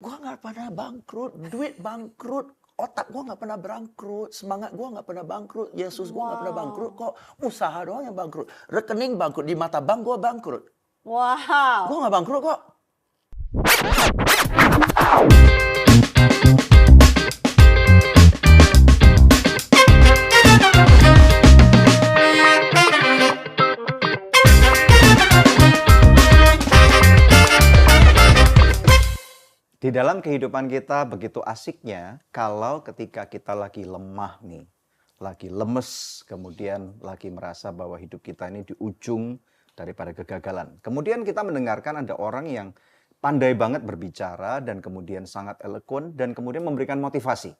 Gue nggak pernah bangkrut, duit bangkrut, otak gue nggak pernah bangkrut, semangat gue nggak pernah bangkrut, Yesus gue nggak pernah bangkrut kok, usaha doang yang bangkrut, rekening bangkrut, di mata bank gue bangkrut. Wow. Gue nggak bangkrut kok. Di dalam kehidupan kita begitu asiknya kalau ketika kita lagi lemah nih, lagi lemes, kemudian lagi merasa bahwa hidup kita ini di ujung daripada kegagalan. Kemudian kita mendengarkan ada orang yang pandai banget berbicara dan kemudian sangat eloquent dan kemudian memberikan motivasi.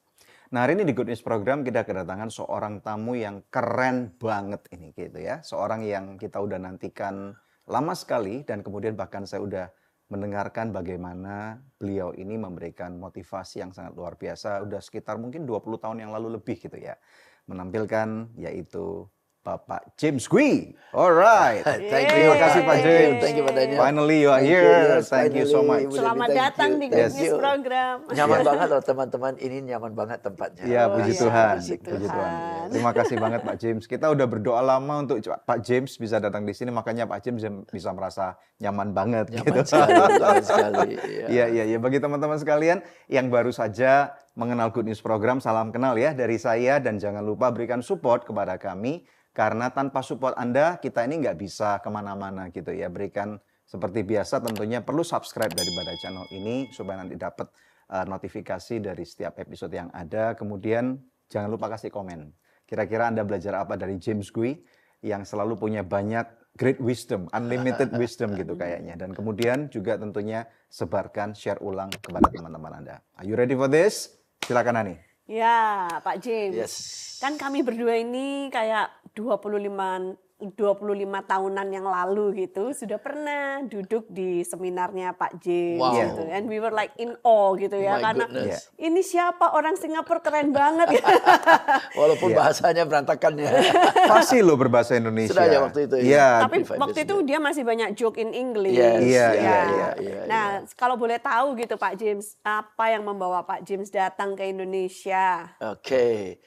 Nah, hari ini di Good News Program kita kedatangan seorang tamu yang keren banget ini gitu ya. Seorang yang kita udah nantikan lama sekali dan kemudian bahkan saya udah mendengarkan bagaimana beliau ini memberikan motivasi yang sangat luar biasa. Udah sekitar mungkin 20 tahun yang lalu lebih gitu ya. Menampilkan yaitu Bapak James Gwee. Alright. Terima kasih Pak James. Thank you Pak Daniel. Finally you are Thank you, here. yes, Thank you so finally. much. Selamat Thank datang you. di Thank Good News you. Program. Nyaman banget loh teman-teman, ini nyaman banget tempatnya. Ya, puji iya, Tuhan. puji Puji Tuhan. Tuhan. Terima kasih banget Pak James. Kita udah berdoa lama untuk Pak James bisa datang di sini, makanya Pak James bisa merasa nyaman banget Nyaman gitu. sekali, nyaman sekali. Iya. Bagi teman-teman sekalian yang baru saja mengenal Good News Program, salam kenal ya dari saya dan jangan lupa berikan support kepada kami. Karena tanpa support Anda, kita ini nggak bisa kemana-mana gitu ya. Berikan seperti biasa tentunya perlu subscribe daripada channel ini supaya nanti dapat notifikasi dari setiap episode yang ada. Kemudian jangan lupa kasih komen. Kira-kira Anda belajar apa dari James Gwee yang selalu punya banyak great wisdom, unlimited wisdom gitu kayaknya. Dan kemudian juga tentunya sebarkan, share ulang kepada teman-teman Anda. Are you ready for this? Silakan Ani. Ya, Pak James. Yes. Kan kami berdua ini kayak 25 tahunan yang lalu gitu sudah pernah duduk di seminarnya Pak James Wow. gitu. And we were like in awe gitu ya My karena goodness. ini siapa orang Singapura keren banget. Walaupun Iya. bahasanya berantakan ya. Fasih loh berbahasa Indonesia. Sudah ya waktu itu ya? Iya. Tapi waktu itu dia masih banyak joke in English. Yes, Iya, Ya. iya. Nah, kalau boleh tahu gitu Pak James, apa yang membawa Pak James datang ke Indonesia? Oke.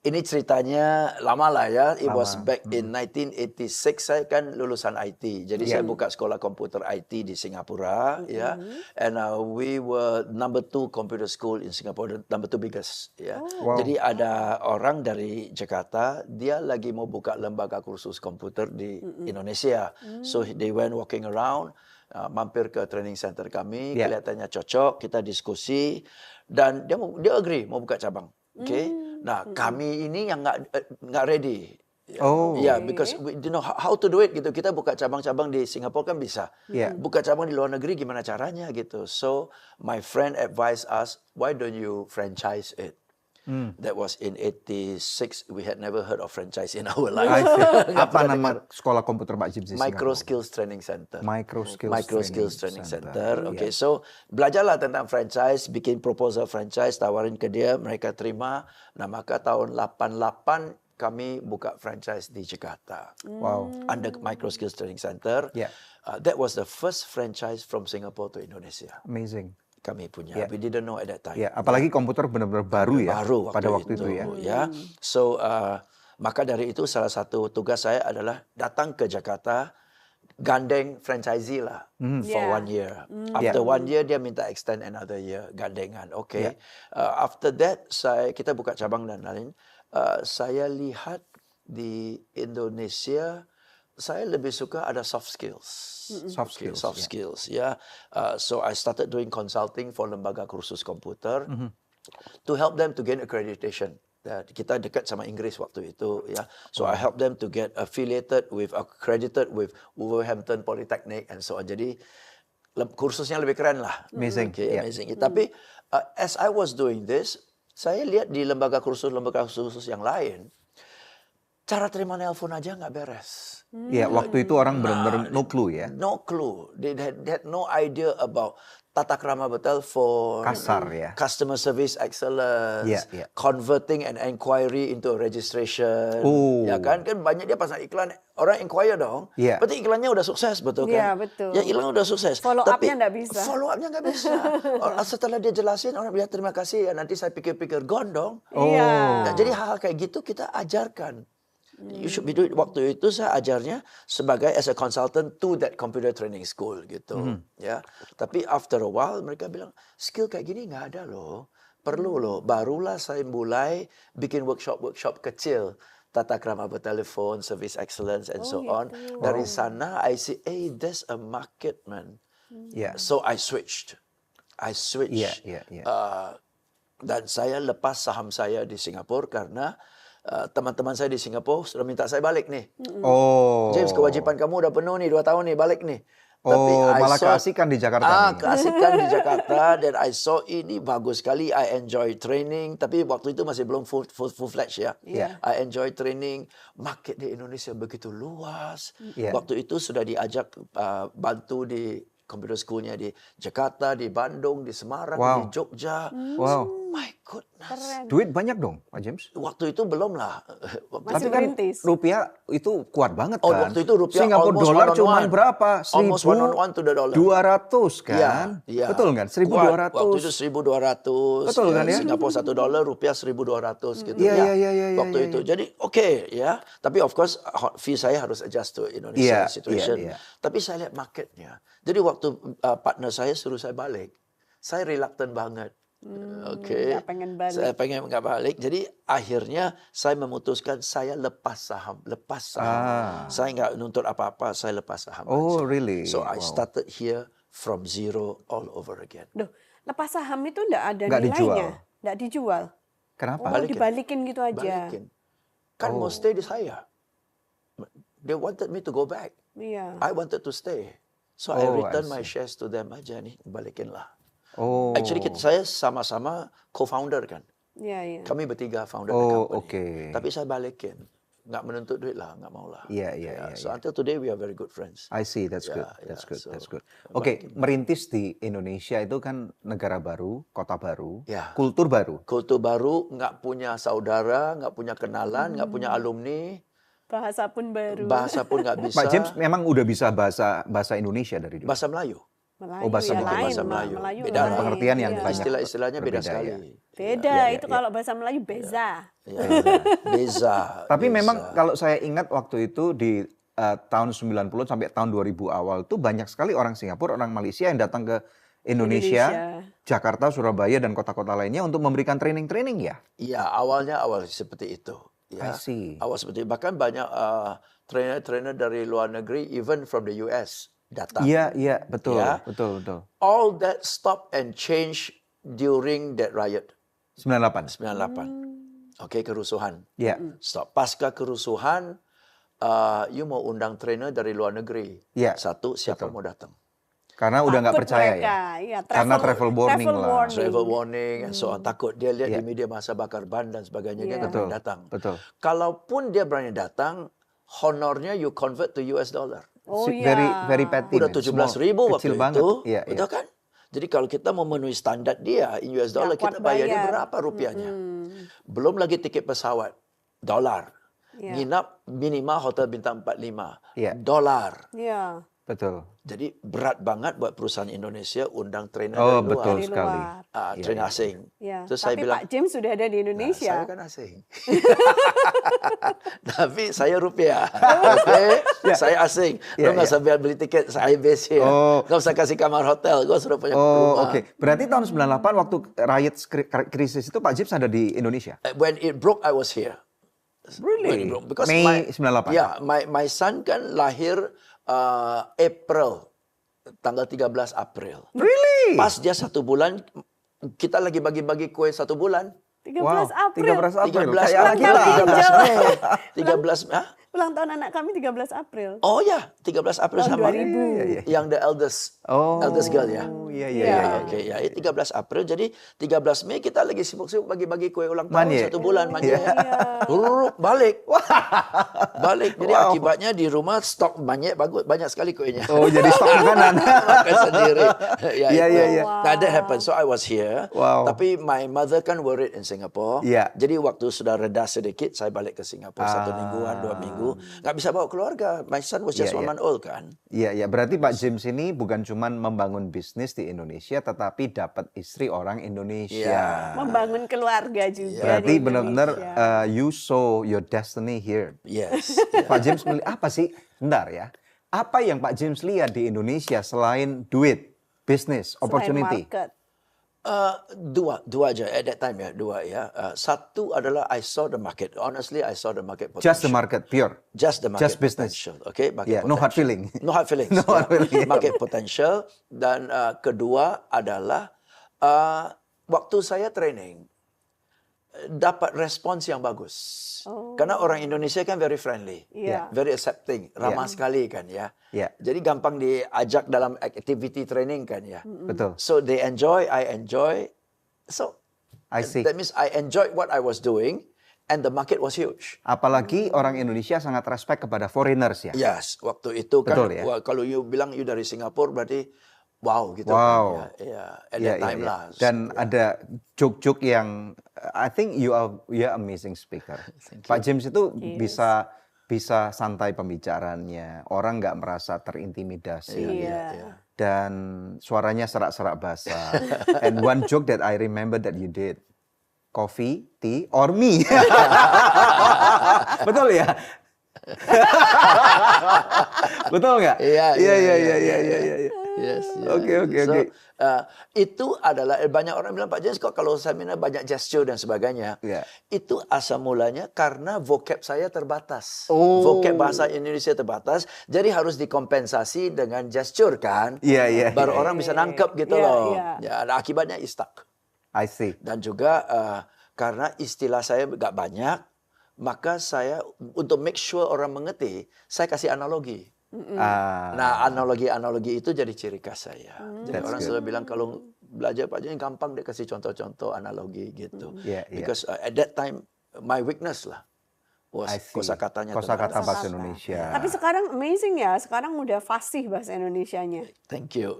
Ini ceritanya lama lah ya. It was Lama. back in 1986. Saya kan lulusan IT. Jadi Yeah. saya buka sekolah komputer IT di Singapura. Ya. And we were number 2 computer school in Singapore. Number 2 biggest. Ya. Wow. Jadi ada orang dari Jakarta. Dia lagi mau buka lembaga kursus komputer di Indonesia. So they went walking around. Mampir ke training center kami. Yeah. Kelihatannya cocok. Kita diskusi. Dan dia agree mau buka cabang. Okay. Nah, kami ini yang nggak ready. Oh. Ya, because we don't know how to do it gitu. Kita buka cabang-cabang di Singapura kan bisa. Yeah. Buka cabang di luar negeri gimana caranya gitu. So, my friend advised us, why don't you franchise it? That was in 86. We had never heard of franchise in our life. I see. Nggak Apa pernah nama dengar. sekolah komputer Pak James di Micro Singapura? Skills Training Center. Micro Skills Training Center. Okay, Iya. so belajarlah tentang franchise, bikin proposal franchise, tawarin ke dia, mereka terima. Nah, maka tahun 88 kami buka franchise di Jakarta. Wow. Under Micro Skills Training Center. Yeah. That was the first franchise from Singapore to Indonesia. Amazing. Kami punya. Yeah. We didn't know at that time. Ya, apalagi komputer benar-benar baru ya Baru pada waktu itu ya. ya. So maka dari itu salah satu tugas saya adalah datang ke Jakarta, gandeng franchisee lah for Yeah. 1 year. After 1 year dia minta extend another year gandengan. Okay. After that kita buka cabang dan lain. Saya lihat di Indonesia saya lebih suka ada soft skills. Soft skills. Soft skills, ya. So I started doing consulting for lembaga kursus komputer to help them to gain accreditation. Kita dekat sama Inggris waktu itu, ya. So I help them to get accredited with Wolverhampton Polytechnic and so on. Jadi kursusnya lebih keren lah. Amazing. Okay, Yeah. amazing. Tapi as I was doing this, saya lihat di lembaga kursus yang lain, Cara terima nelpon aja nggak beres. Ya, waktu itu orang benar-benar no clue ya. No clue. They had no idea about tata krama bertelpon, Kasar ya. customer service excellence, Yeah, yeah. converting an inquiry into a registration. Oh. Ya kan banyak dia pasang iklan, orang inquire dong. Yeah. Berarti iklannya udah sukses, betul kan? Iya, betul. Ya iklan udah sukses. Follow up-nya nggak bisa. Follow up-nya nggak bisa. Setelah dia jelasin, orang bilang terima kasih ya, nanti saya pikir-pikir gone dong. Iya. Nah, jadi hal-hal kayak gitu kita ajarkan. You should be doing. Waktu itu saya ajarnya sebagai as a consultant to that computer training school gitu, ya. Tapi after a while mereka bilang skill kayak gini nggak ada loh, perlu loh. Barulah saya mulai bikin workshop kecil tata krama bertelefon, service excellence and so on. Dari sana I see, there's a market, man. Ya. So I switched. Iya, iya, iya. Dan saya lepas saham saya di Singapura karena teman-teman saya di Singapura sudah minta saya balik nih. Oh. James, kewajiban kamu udah penuh nih, 2 tahun nih, balik nih. Oh, malah keasikan di Jakarta nih. Keasikan di Jakarta. Dan I saw ini bagus sekali. I enjoy training. Tapi waktu itu masih belum full-fledged ya. Yeah. I enjoy training. Market di Indonesia begitu luas. Yeah. Waktu itu sudah diajak bantu di computer schoolnya di Jakarta, di Bandung, di Semarang, di Jogja. Wow. My goodness. Keren. Duit banyak dong, Pak James. Waktu itu belum lah. Masih Tapi kan merintis. rupiah itu kuat banget kan. Oh, waktu itu rupiah Singapura almost dolar one on cuma one. berapa? Almost one on one to the dollar. 200 kan? Iya. Betul kan? 1.200. Kuat. Waktu itu 1.200. Betul kan ya? Singapura $1, rupiah 1.200 gitu. Iya, iya. Waktu itu. Jadi oke ya. Tapi of course fee saya harus adjust to Indonesia Iya, situation. iya. Tapi saya lihat marketnya. Jadi waktu partner saya suruh saya balik, saya reluctant banget. Oke. nggak pengen balik. Saya pengen nggak balik. Jadi akhirnya saya memutuskan saya lepas saham. Saya nggak nuntut apa-apa, saya lepas saham. Oh, aja. really? So I Wow. started here from zero all over again. Duh, lepas saham itu nggak ada Nggak nilainya. dijual? Nggak dijual. Kenapa? Oh, Balikin. dibalikin gitu aja. Balikin. Kan mau stay di saya. They wanted me to go back. Iya. I wanted to stay. So I Oh, I return my see. shares to them aja nih, balikin lah. Oh. Actually saya sama-sama co-founder kan. Iya, iya. Kami bertiga founder the Oh, company. oke. Tapi saya balikin. Nggak menuntut duit lah, nggak mau lah. Iya, iya. So until today we are very good friends. I see, that's good, Yeah, that's yeah, good, so that's good. Oke, merintis di Indonesia itu kan negara baru, kota baru, Ya. kultur baru. Kultur baru, nggak punya saudara, nggak punya kenalan, nggak punya alumni, Bahasa pun baru. bahasa pun nggak bisa. Pak James memang udah bisa bahasa Indonesia dari dulu. Bahasa Melayu. Melayu, Oh, bahasa ya Melayu. lain. Bahasa Melayu. Melayu Beda lain. pengertian yang Iya. banyak. Istilah-istilahnya beda berbeda sekali. ya. Beda, Iya, itu iya. kalau bahasa Melayu beza. Ya, beza. Tapi beza. memang kalau saya ingat waktu itu di tahun 90 sampai tahun 2000 awal tuh banyak sekali orang Singapura, orang Malaysia yang datang ke Indonesia, Jakarta, Surabaya dan kota-kota lainnya untuk memberikan training-training ya. Iya, awalnya seperti itu. I Ya. see. Awal seperti itu. Bahkan banyak trainer-trainer dari luar negeri, even from the US, datang. Iya, betul, Ya. betul. All that stop and change during that riot 98. 98. Oke, kerusuhan. Iya. Stop. Pasca kerusuhan, you mau undang trainer dari luar negeri. Iya, Satu, siapa betul. mau datang? Karena udah nggak Takut percaya mereka, ya. iya, Karena travel warning lah. Travel warning and so on. Takut dia lihat Iya. di media masa bakar ban dan sebagainya. Dia Iya. nggak berani datang. Betul. Kalaupun dia berani datang, honornya you convert to US dollar. Oh Very iya. very petty. Udah man. 17.000 Small, waktu kecil itu. banget. Iya, Betul kan? Jadi kalau kita memenuhi standar dia in US dollar, Nggak kuat kita bayarnya bayar. berapa rupiahnya? Belum lagi tiket pesawat, dolar. Iya. Nginap minimal hotel bintang 4-5, Iya. dolar. Iya. Betul. Jadi berat banget buat perusahaan Indonesia undang trainer Oh, dari luar. betul Dari sekali. luar. Iya, Trainer iya. asing. Iya. Terus saya Tapi bilang, Pak James sudah ada di Indonesia. saya kan asing. Tapi saya rupiah. Oke, saya asing. Iya, Lo nggak iya. usah biar beli tiket, saya base here. Oh. Nggak usah kasih kamar hotel, gue sudah punya Oh, rumah. oke. Berarti tahun 98 waktu riot krisis itu Pak James ada di Indonesia. When it broke, I was here. When it broke. Because Mei 98. Yeah, my son kan lahir April, tanggal 13 April. Really? Pas dia 1 bulan, kita lagi bagi-bagi kue 1 bulan. 13 April. 13 April. 13 Kayak anak April, kita. 13 Mei. 13, Ulang tahun anak kami 13 April. Oh ya, 13 April Tahun sama. 2000. Yang the eldest. Oh, Eldest girl ya. Iya, Iya. iya. Oke, ya, 13 April. Jadi 13 Mei kita lagi sibuk-sibuk bagi-bagi kue ulang tahun Manye. 1 bulan manye. Iya. Huruf, balik. Balik. Jadi Wow. akibatnya di rumah stok banyak bagus banyak sekali kuenya. Oh, jadi stok makanan. Makan sendiri. Iya, itu. iya, iya. Nah, that happened. So I was here. Wow. Tapi my mother kan worried in Singapore. Iya. Jadi waktu sudah reda sedikit, saya balik ke Singapura 1 mingguan, 2 minggu. Nggak bisa bawa keluarga. My son was just Iya, 1 iya. month old kan. Iya, ya. Berarti Pak James ini bukan cuma membangun bisnis di Indonesia, tetapi dapat istri orang Indonesia. Iya. Membangun keluarga juga. Berarti di benar-benar Indonesia. you saw your destiny here. Yes. Pak James melihat apa sih? Bentar ya. Apa yang Pak James lihat di Indonesia selain duit, bisnis, Selain opportunity? market. Dua aja at that time ya, dua ya. Satu adalah I saw the market. Honestly, I saw the market potential. Just the market, pure. Just the market Just business. potential. Okay, market Yeah, no hard potential. feeling. No hard feelings. No hard feeling. Market potential. Dan kedua adalah waktu saya training dapat respons yang bagus. Oh. Karena orang Indonesia kan very friendly, Iya. very accepting, ramah sekali kan ya. Yeah. Jadi gampang diajak dalam activity training kan ya. Betul. So they enjoy, I enjoy. So I see. that means I enjoyed what I was doing, and the market was huge. Apalagi orang Indonesia sangat respect kepada foreigners ya. Yes, waktu itu kan Betul ya? kalau you bilang you dari Singapura berarti wow gitu Wow. kan ya. Ya, at Iya, that iya, time iya. lah. Dan ada joke-joke yang I think you are amazing speaker. Pak James itu Yes. bisa santai pembicaraannya, orang nggak merasa terintimidasi. Iya. Dan suaranya serak-serak basah. And one joke that I remember that you did, coffee, tea, or me. Betul ya? Betul nggak? Iya, iya, iya, iya, iya, iya, iya. iya. Yes, Oke, oke, So, oke. itu adalah banyak orang bilang Pak James kok kalau seminar banyak gesture dan sebagainya. Iya. Itu asal mulanya karena vocab saya terbatas. Oh. Vocab bahasa Indonesia terbatas, jadi harus dikompensasi dengan gesture kan. Iya, iya, Baru iya. orang bisa nangkep gitu Iya, loh. iya. Ya, ada akibatnya stuck. I see. Dan juga karena istilah saya nggak banyak, maka saya untuk make sure orang mengerti, saya kasih analogi. Nah, analogi-analogi itu jadi ciri khas saya. Jadi That's orang good. selalu bilang kalau belajar Pak James gampang dia kasih contoh-contoh analogi gitu. Yeah, yeah. Because at that time my weakness lah was I see. kosakatanya Kosakata terbatas. bahasa Indonesia. Tapi sekarang amazing ya, sekarang udah fasih bahasa Indonesianya. Thank you.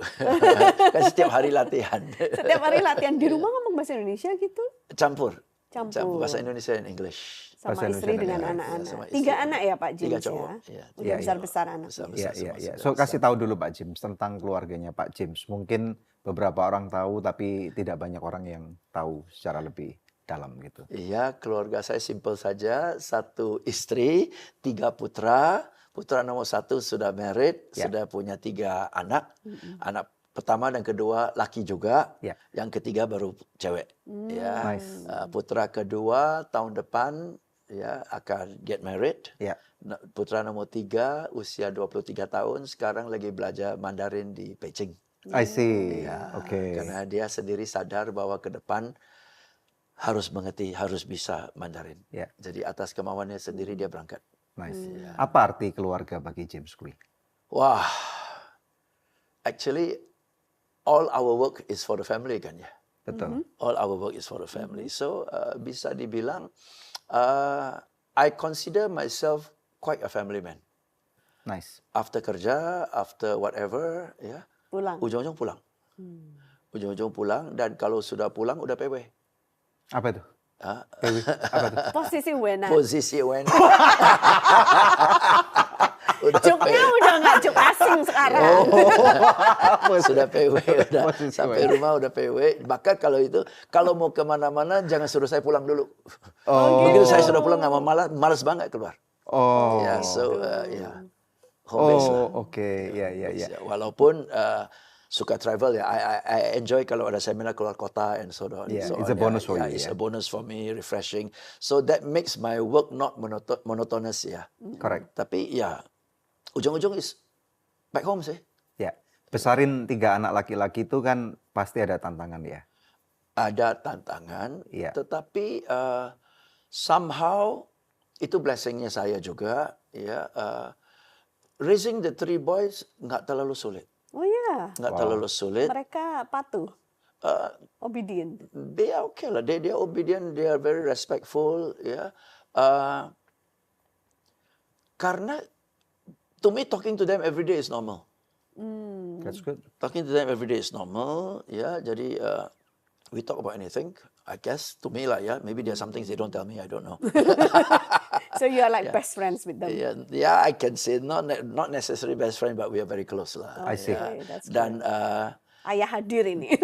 Kan setiap hari latihan. Setiap hari latihan di rumah ngomong bahasa Indonesia gitu, Campur. Campur. Bahasa Indonesia dan English. sama Bahasa istri Indonesia dengan dan anak-anak. sama istri. 3 anak ya Pak 3 James cowok. ya. Iya, Udah iya, besar-besar anak. Besar-besar Iya, semua, iya, iya. sudah So besar. kasih tahu dulu Pak James tentang keluarganya Pak James. Mungkin beberapa orang tahu tapi tidak banyak orang yang tahu secara lebih dalam gitu. Iya, keluarga saya simpel saja. 1 istri, 3 putra. Putra nomor 1 sudah married, Ya. sudah punya 3 anak. Anak pertama dan kedua laki juga. Ya. Yang ketiga baru cewek. Ya. Nice. Putra kedua tahun depan ya akan get married. Ya. Putra nomor 3 usia 23 tahun sekarang lagi belajar Mandarin di Beijing. I see. Ya, Oke. karena dia sendiri sadar bahwa ke depan harus mengerti, harus bisa Mandarin. Ya. Jadi atas kemauannya sendiri dia berangkat. Nice. Apa arti keluarga bagi James Kui? Wah, actually all our work is for the family kan ya. Betul. All our work is for the family. So bisa dibilang I consider myself quite a family man. Nice. After kerja, after whatever, ya, Pulang. ujung-ujung pulang. Ujung-ujung pulang dan kalau sudah pulang udah PW. Apa itu? Ah, Dewi, apa itu? Posisi Wena. posisi UN. Joknya udah nggak jok asing sekarang. Sudah PW, udah Posisi sampai UN. rumah udah PW. Maka kalau itu, kalau mau kemana-mana jangan suruh saya pulang dulu. Oh. Begitu saya sudah pulang nggak mau malas banget keluar. Oh. Ya, so ya, home base lah. Oh, oke. Ya, ya, ya. Ya, walaupun suka travel ya, I enjoy kalau ada seminar keluar kota and so on. Yeah, so it's a on. bonus for Yeah, you, It's yeah. a bonus for me, refreshing. So that makes my work not monotonous ya. Correct. Tapi ya, ujung-ujung is back home sih. Ya. Besarin 3 anak laki-laki itu kan pasti ada tantangan ya. Ada tantangan, Iya. tetapi somehow itu blessingnya saya juga. Ya, raising the 3 boys nggak terlalu sulit, Oh ya, nggak terlalu sulit. mereka patuh, Uh, obedient. they are okay lah. They are obedient. They are very respectful. Ya, karena to me talking to them every day is normal. That's good. Talking to them every day is normal. Ya, jadi we talk about anything. I guess to me lah ya. Maybe there are some things they don't tell me. I don't know. So you are like best friends with them. Yeah, I can say not necessarily best friend, but we are very close lah. I see. Okay, that's Dan Ayah hadir ini.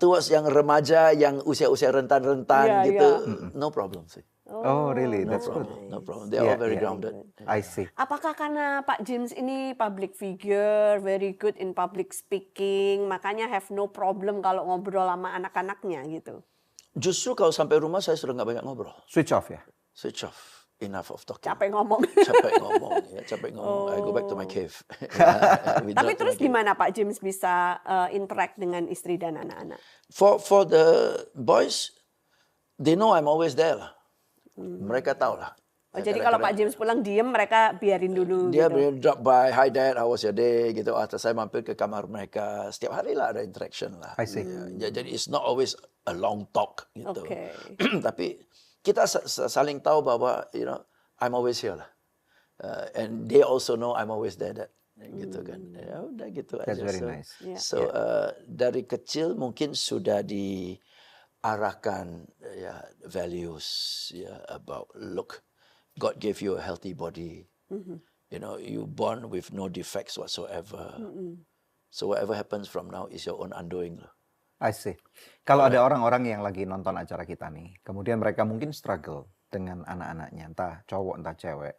towards yang remaja, yang usia-usia rentan-rentan Yeah, gitu, yeah. no problem sih. Oh, really? That's good. No problem. They are all Yeah, very yeah. grounded. I see. Apakah karena Pak James ini public figure, very good in public speaking, makanya have no problem kalau ngobrol sama anak-anaknya gitu? Justru kalau sampai rumah saya sudah nggak banyak ngobrol. Switch off ya? Switch off. Enough of talking. Capek ngomong. Capek ngomong. Ya, capek ngomong. I go back to my cave. Tapi terus gimana Pak James bisa interact dengan istri dan anak-anak? For the boys, they know I'm always there lah. Mereka tahu lah. Oh, jadi kalau Pak James pulang diem, mereka biarin dulu Dia gitu? drop by, hi dad, how was your day, gitu. Atau saya mampir ke kamar mereka. Setiap hari lah ada interaction lah. I see. Ya, jadi it's not always a long talk gitu. Oke. Tapi kita saling tahu bahwa, I'm always here lah. And they also know I'm always there, Dad. Gitu kan. Ya udah gitu That's aja. very nice. Yeah. So dari kecil mungkin sudah diarahkan ya values ya about look, God gave you a healthy body. You born with no defects whatsoever. So whatever happens from now is your own undoing lah. I see. Kalau ada orang-orang yang lagi nonton acara kita nih, kemudian mereka mungkin struggle dengan anak-anaknya, entah cowok, entah cewek.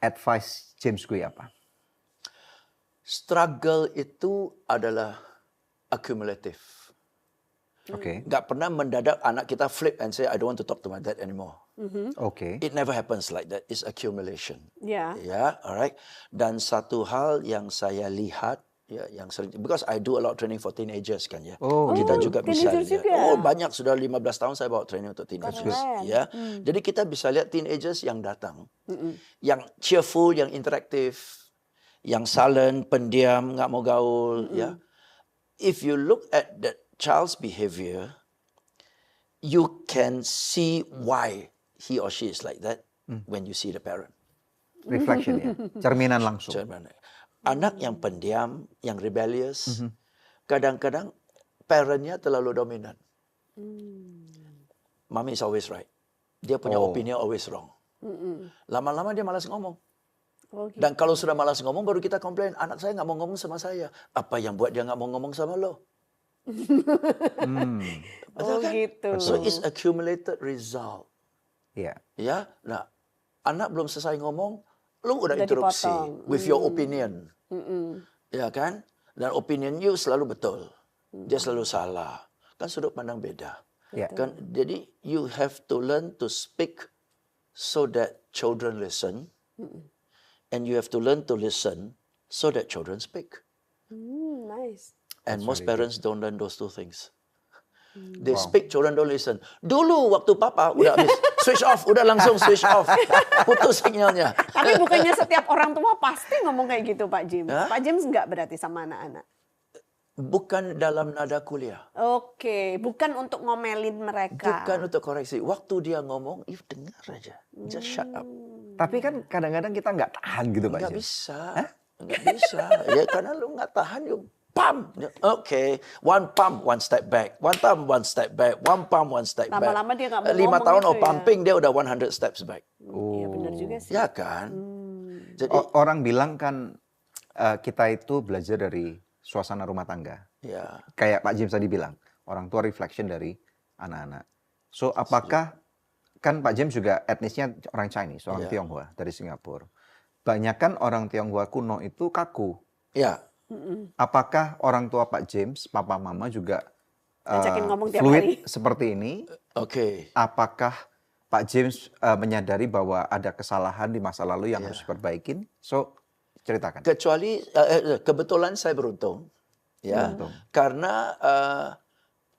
Advice James Gui apa? Struggle itu adalah accumulative. Oke. Nggak pernah mendadak anak kita flip and say, I don't want to talk to my dad anymore. Oke. It never happens like that. It's accumulation. Ya. Ya, alright. Dan satu hal yang saya lihat, ya, yang sering, because I do a lot of training for teenagers kan ya. Oh, Kita juga bisa teenagers lihat. juga? Oh, banyak sudah 15 tahun saya bawa training untuk teenagers. Keren. Ya. Jadi kita bisa lihat teenagers yang datang, yang cheerful, yang interaktif, yang silent, pendiam, nggak mau gaul, ya. If you look at that child's behavior, you can see why he or she is like that when you see the parent. Reflection ya, cerminan langsung. Anak yang pendiam, yang rebellious, kadang-kadang parentnya terlalu dominan. Mommy is always right. Dia punya opinion always wrong. Lama-lama dia malas ngomong. Oh, gitu. Dan kalau sudah malas ngomong, baru kita komplain. Anak saya nggak mau ngomong sama saya. Apa yang buat dia nggak mau ngomong sama lo? Oh gitu. So it's accumulated result. Iya. Ya, nah anak belum selesai ngomong, lu udah Udah interupsi dipotong. with your opinion, ya kan? Dan opinion you selalu betul, dia selalu salah, kan sudut pandang beda, Iya. kan? Jadi you have to learn to speak so that children listen, and you have to learn to listen so that children speak. Nice. And most parents don't learn those two things. They speak, children don't listen. Dulu waktu papa udah habis, switch off, udah langsung switch off, putus sinyalnya. Tapi bukannya setiap orang tua pasti ngomong kayak gitu Pak James? Hah? Pak James nggak berarti sama anak-anak? Bukan dalam nada kuliah, Oke, bukan untuk ngomelin mereka. bukan untuk koreksi. Waktu dia ngomong, you dengar aja, just shut up. Tapi kan kadang-kadang kita nggak tahan gitu Pak Nggak James. bisa, nggak bisa. Ya karena lu nggak tahan, you pump. Okay, one pump, one step back. One pump, one step back. One pump, one step back. Lama-lama dia nggak mau 5 ngomong tahun gitu of ya. pumping, dia udah 100 steps back. Iya benar juga sih. Ya kan? Jadi, Orang bilang kan kita itu belajar dari suasana rumah tangga. ya. Kayak Pak James tadi bilang, orang tua reflection dari anak-anak. So apakah, kan Pak James juga etnisnya orang Chinese, orang Iya. Tionghoa dari Singapura. Banyakan orang Tionghoa kuno itu kaku. Ya, Apakah orang tua Pak James, papa mama juga Ngajakin ngomong tiap fluid hari. seperti ini? oke. Apakah Pak James menyadari bahwa ada kesalahan di masa lalu yang harus diperbaikin? So, ceritakan. Kecuali kebetulan saya beruntung, ya, Beruntung. karena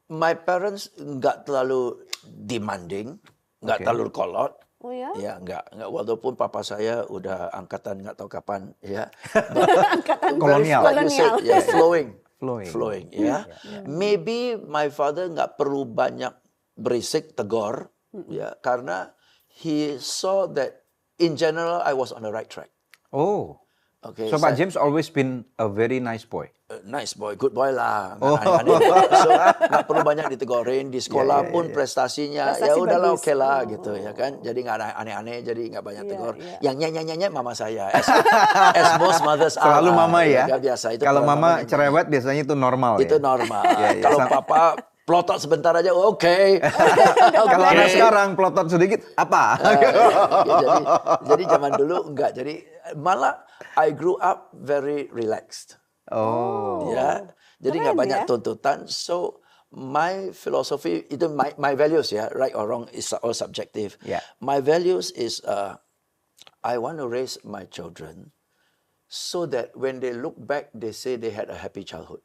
my parents nggak terlalu demanding, nggak Oke. terlalu kolot, Oh ya? Ya, enggak. Walaupun papa saya udah angkatan nggak tahu kapan, ya. Angkatan Kolonial. Like you said, kolonial. yeah, Flowing. flowing, ya. Maybe my father nggak perlu banyak berisik, tegur, ya, karena he saw that in general I was on the right track. Oh. Okay, So Pak James always been a very nice boy. Nice boy, good boy lah. Oh. Aneh-aneh. So nggak perlu banyak ditegorin di sekolah pun prestasinya Prestasi ya udahlah bagus. oke lah gitu ya kan. Jadi nggak ada aneh-aneh, jadi nggak banyak Iya, tegur. iya. Yang nyanyi mama saya. As most mothers are. Selalu mama ya. Biasa itu. Kalau mama nyanyi. cerewet biasanya itu normal Itu ya. normal. Iya, iya. Kalau papa plotot sebentar aja oke. Kalau anak Oke. sekarang pelotot sedikit apa? Ya, jadi zaman dulu enggak. Jadi malah I grew up very relaxed. Oh. Ya, jadi nggak Keren banyak ya. tuntutan. So my philosophy itu my values ya, right or wrong is all subjective. Yeah. My values is I want to raise my children so that when they look back, they say they had a happy childhood.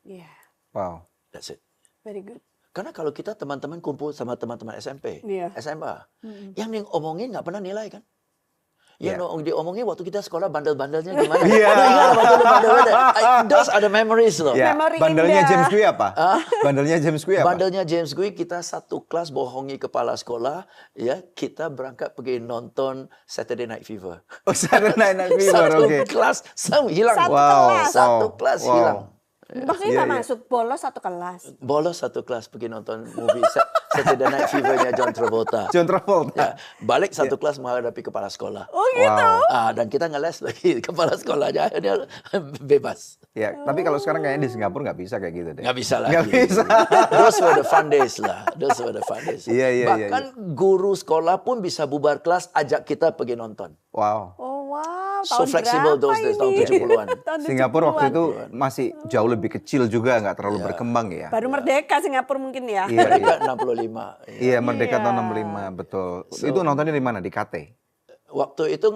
Iya, Wow. That's it. very good. Karena kalau kita teman-teman kumpul sama teman-teman SMP, Iya. SMA, yang diomongin nggak pernah nilai kan? Yang Iya. diomongin waktu kita sekolah bandel-bandelnya gimana? Iya. Lu ingat waktu lu bandel-bandel? Those are the memories loh. Ya, Memory bandelnya indah. James Gui apa? Bandelnya James Gui apa? Bandelnya James Gui, kita satu kelas bohongi kepala sekolah, ya kita berangkat pergi nonton Saturday Night Fever. Oh, Saturday Night Fever, Satu oke. kelas hilang. Satu Wow, kelas. Satu kelas wow. hilang. Maksudnya Iya, nggak iya. masuk, bolos satu kelas. Bolos satu kelas pergi nonton movie Saturday Night Fever-nya John Travolta. John Travolta. Ya, balik satu kelas menghadapi kepala sekolah. Oh gitu? Wow. Dan kita ngeles lagi kepala sekolahnya, akhirnya bebas. Ya, tapi kalau sekarang kayaknya di Singapura nggak bisa kayak gitu deh. Nggak bisa lagi. Nggak bisa. Those were the fun days lah. Those were the fun days. Iya, iya, iya, Bahkan guru sekolah pun bisa bubar kelas, ajak kita pergi nonton. Wow. Oh wow, So tahun flexible berapa those days, tahun ini? 70-an. Tahun Singapura waktu 70-an. itu masih jauh lebih kecil juga, nggak terlalu berkembang ya. Baru merdeka Singapura mungkin ya. Iya, Mereka iya. 65. Iya, Merdeka Iya. tahun 65, betul. Itu nontonnya di mana? Di KT? Waktu itu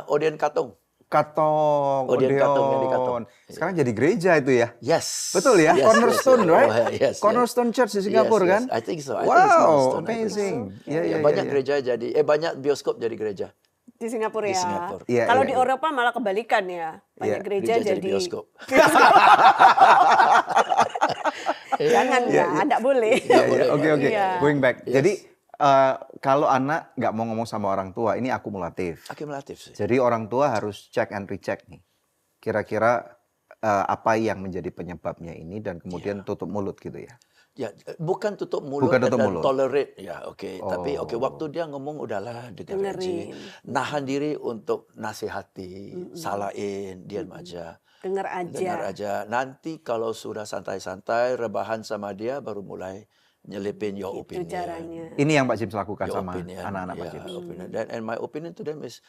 Odeon Katong. Katong, Odeon Katong yang di Katong. Sekarang jadi gereja itu ya? Yes. Betul ya? Yes, Cornerstone, yes, right? Oh, yes, Cornerstone Church di Singapura Yes, kan? yes. I think so. I think it's Wow, Cornerstone, I think amazing. so. Iya, iya, Banyak iya. gereja jadi, banyak bioskop jadi gereja. Di Singapura Di ya. Singapura. Iya, Kalau iya, di iya. Eropa malah kebalikan ya. Banyak Iya, gereja gereja jadi jadi bioskop. Jangan Iya, ya, tidak boleh. Iya, iya. Oke, oke. Iya. Going back. Yes. Jadi kalau anak nggak mau ngomong sama orang tua, ini akumulatif. Akumulatif sih. Jadi orang tua harus check and recheck nih. Kira-kira apa yang menjadi penyebabnya ini dan kemudian tutup mulut gitu ya. Ya, bukan tutup mulut Bukan tutup dan mulut. tolerate ya, oke. Tapi Oh. waktu dia ngomong udahlah dengerin aja. Dengerin. Nahan diri untuk nasihati, salahin, diam aja. Dengar aja. Dengar aja. Nanti kalau sudah santai-santai, rebahan sama dia baru mulai nyelipin your Itu opinion. caranya. Ini yang Pak James lakukan Your sama opinion, anak-anak Pak yeah, James. opinion. And my opinion to them is,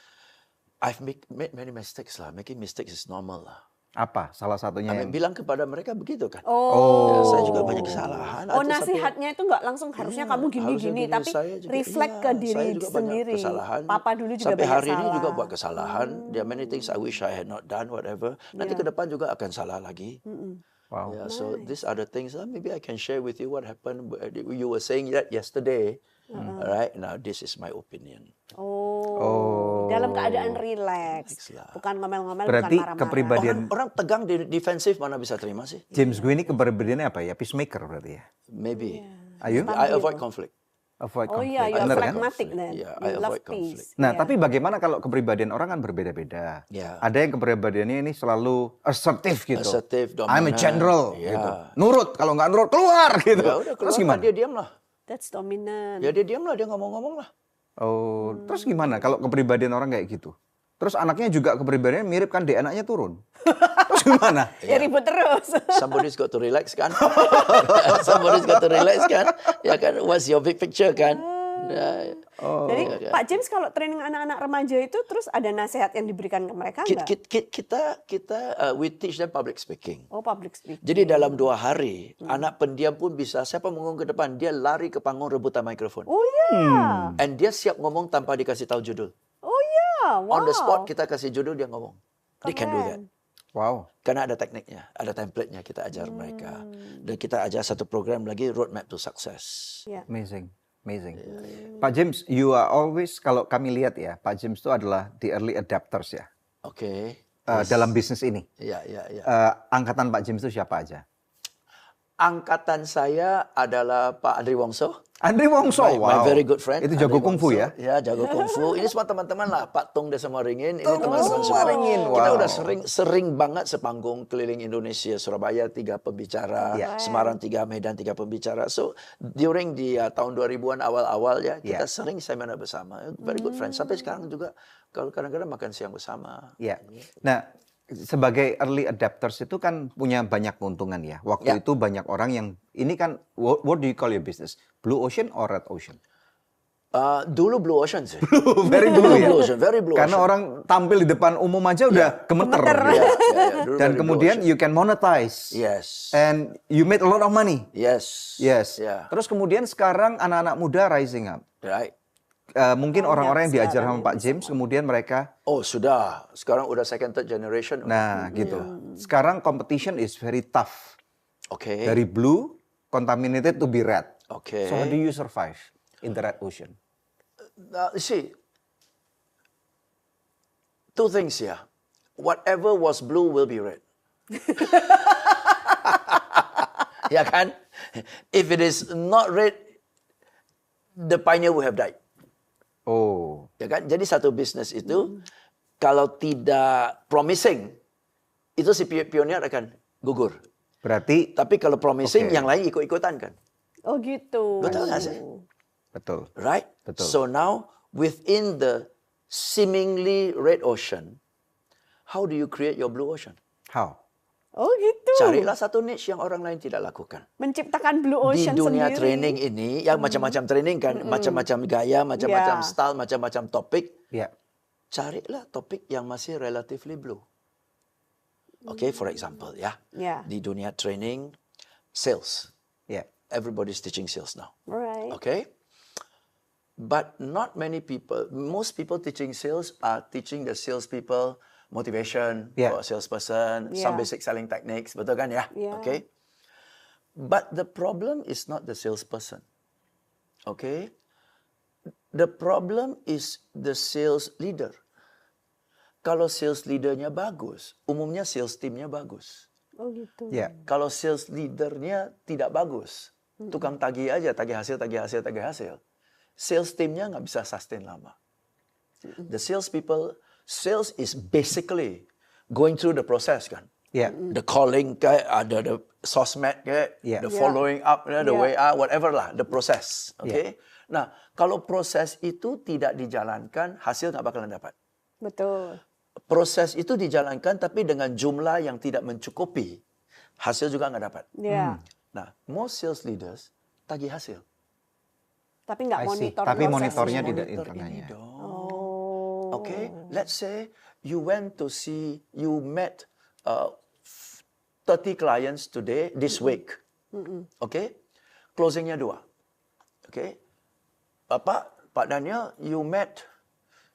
I've made many mistakes lah. Making mistakes is normal lah. Apa salah satunya I yang... bilang kepada mereka begitu kan. Oh. Ya, saya juga banyak kesalahan. Oh, Ada satu- nasihatnya itu nggak langsung harusnya Iya, kamu harusnya gini-gini, gini. tapi Saya juga- reflect iya, ke diri saya juga banyak sendiri. kesalahan. Papa dulu juga Sampai banyak hari ini salah. juga buat kesalahan. There are many things I wish I had not done, whatever. Nanti ke depan juga akan salah lagi. Wow. Yeah, so these are the things maybe I can share with you what happened. You were saying that yesterday. Alright, now this is my opinion. Oh. Dalam keadaan relax. lah. Bukan ngomel-ngomel, Berarti bukan marah-marah. kepribadian Orang tegang di defensif mana bisa terima sih? James Gui ini kepribadiannya apa ya? Peacemaker berarti ya? Maybe. Ayo, I avoid conflict. avoid Oh conflict. iya, you're Bener kan? pragmatic then. Yeah, You I love avoid conflict. peace. Nah, Iya. tapi bagaimana kalau kepribadian orang kan berbeda-beda? Ya. Ada yang kepribadiannya ini selalu assertif gitu. Assertive, I'm a dominant. general Ya. gitu. Nurut, kalau nggak nurut keluar gitu. Ya udah Terus keluar gimana? dia diam lah. That's dominant. Ya dia diam lah, dia ngomong-ngomong lah. Oh, terus gimana kalau kepribadian orang kayak gitu? Terus anaknya juga kepribadiannya mirip kan DNA-nya turun. Terus gimana? Ya ribut terus. Somebody's got to relax kan? Somebody's got to relax kan? Ya kan, what's your big picture kan? Ya, Jadi Pak James kalau training anak-anak remaja itu terus ada nasihat yang diberikan ke mereka enggak? kita we teach them public speaking. Oh, public speaking. Jadi dalam 2 hari, anak pendiam pun bisa, siapa ngomong ke depan, dia lari ke panggung rebutan mikrofon. Oh ya. And dia siap ngomong tanpa dikasih tahu judul. Oh ya. Wow. On the spot kita kasih judul, dia ngomong. They can do that. Keren. Wow. Karena ada tekniknya, ada template-nya kita ajar mereka. Dan kita ajar satu program lagi, Roadmap to Success. Ya. Amazing. Amazing. Pak James, you are always, kalau kami lihat ya, Pak James itu adalah the early adapters ya, Oke. dalam bisnis ini. Ya, ya, ya. Angkatan Pak James itu siapa aja? Angkatan saya adalah Pak Andri Wongso. Andri Wongso, My very good friend. Itu jago Andri kungfu Wongso. ya? Ya, jago kungfu. Ini semua teman-teman lah. Pak Tung Desa Maringin. Ini Tung teman-teman Desa semua. Maringin, Kita wow. udah sering banget sepanggung keliling Indonesia. Surabaya 3 pembicara. Ya. Semarang 3, Medan 3 pembicara. So, during di tahun 2000-an awal-awal ya, kita sering seminar bersama. Very good friend. Sampai sekarang juga kalau kadang-kadang makan siang bersama. Ya. Nah, sebagai early adapters itu kan punya banyak keuntungan ya. Waktu itu banyak orang yang, ini kan, what do you call your business? Blue Ocean or Red Ocean? Dulu Blue Ocean sih. Very blue ya? Blue Ocean, very Blue Karena Ocean. orang tampil di depan umum aja udah gemeter. Ya, gitu. ya, dulu Dan very Blue kemudian Ocean. you can monetize. Yes. And you made a lot of money. Yes. Yes. Yeah. Terus kemudian sekarang anak-anak muda rising up. Right. Mungkin orang-orang yang diajar sekarang sama Pak James, kemudian mereka, Oh sudah, sekarang udah second third generation. nah gitu. Sekarang competition is very tough. Oke. Dari blue, contaminated to be red. Oke. So how do you survive in the red ocean? You see, two things here. Whatever was blue will be red. Ya kan? If it is not red, the pioneer would have died. Oh, Ya kan? Jadi satu bisnis itu kalau tidak promising, itu si pionir akan gugur. berarti Tapi kalau promising, Oke. yang lain ikut-ikutan kan. Oh gitu. Betul nggak sih? betul. Right? Betul. So now, within the seemingly red ocean, how do you create your blue ocean? How? Oh gitu. Carilah satu niche yang orang lain tidak lakukan. Menciptakan Blue Di Ocean dunia sendiri. training ini, yang macam-macam training kan, macam-macam gaya, macam-macam Ya. style, macam-macam topik. Ya, Carilah topik yang masih relatively blue. Okay, for example, ya. Ya. Di dunia training, sales. ya. Everybody's teaching sales now. Right. Okay? But not many people, most people teaching sales are teaching the salespeople motivation Yeah. for a salesperson, some Yeah. basic selling techniques, betul kan ya? Yeah. Okay? But the problem is not the salesperson. Okay? The problem is the sales leader. Kalau sales leadernya bagus, umumnya sales teamnya bagus. Oh gitu. Ya. Kalau sales leadernya tidak bagus, tukang tagih aja, tagih hasil, tagih hasil, tagih hasil. Sales teamnya nggak bisa sustain lama. The sales people, sales is basically going through the process kan. Ya. The calling kayak ada the sosmed kayak, Yeah. the Yeah. following up, the Yeah. WA, whatever lah, the process. Okay. Nah, kalau proses itu tidak dijalankan, hasil nggak bakalan dapat. Betul. Proses itu dijalankan tapi dengan jumlah yang tidak mencukupi, hasil juga nggak dapat. Ya. Nah, most sales leaders tagih hasil. Tapi nggak I see. monitor Tapi prosesnya. monitornya tidak Monitor internalnya. ini dong. Oh. Okay, let's say you went to see, you met 30 clients today, this week. Okay, closingnya 2. Okay, Pak Daniel, you met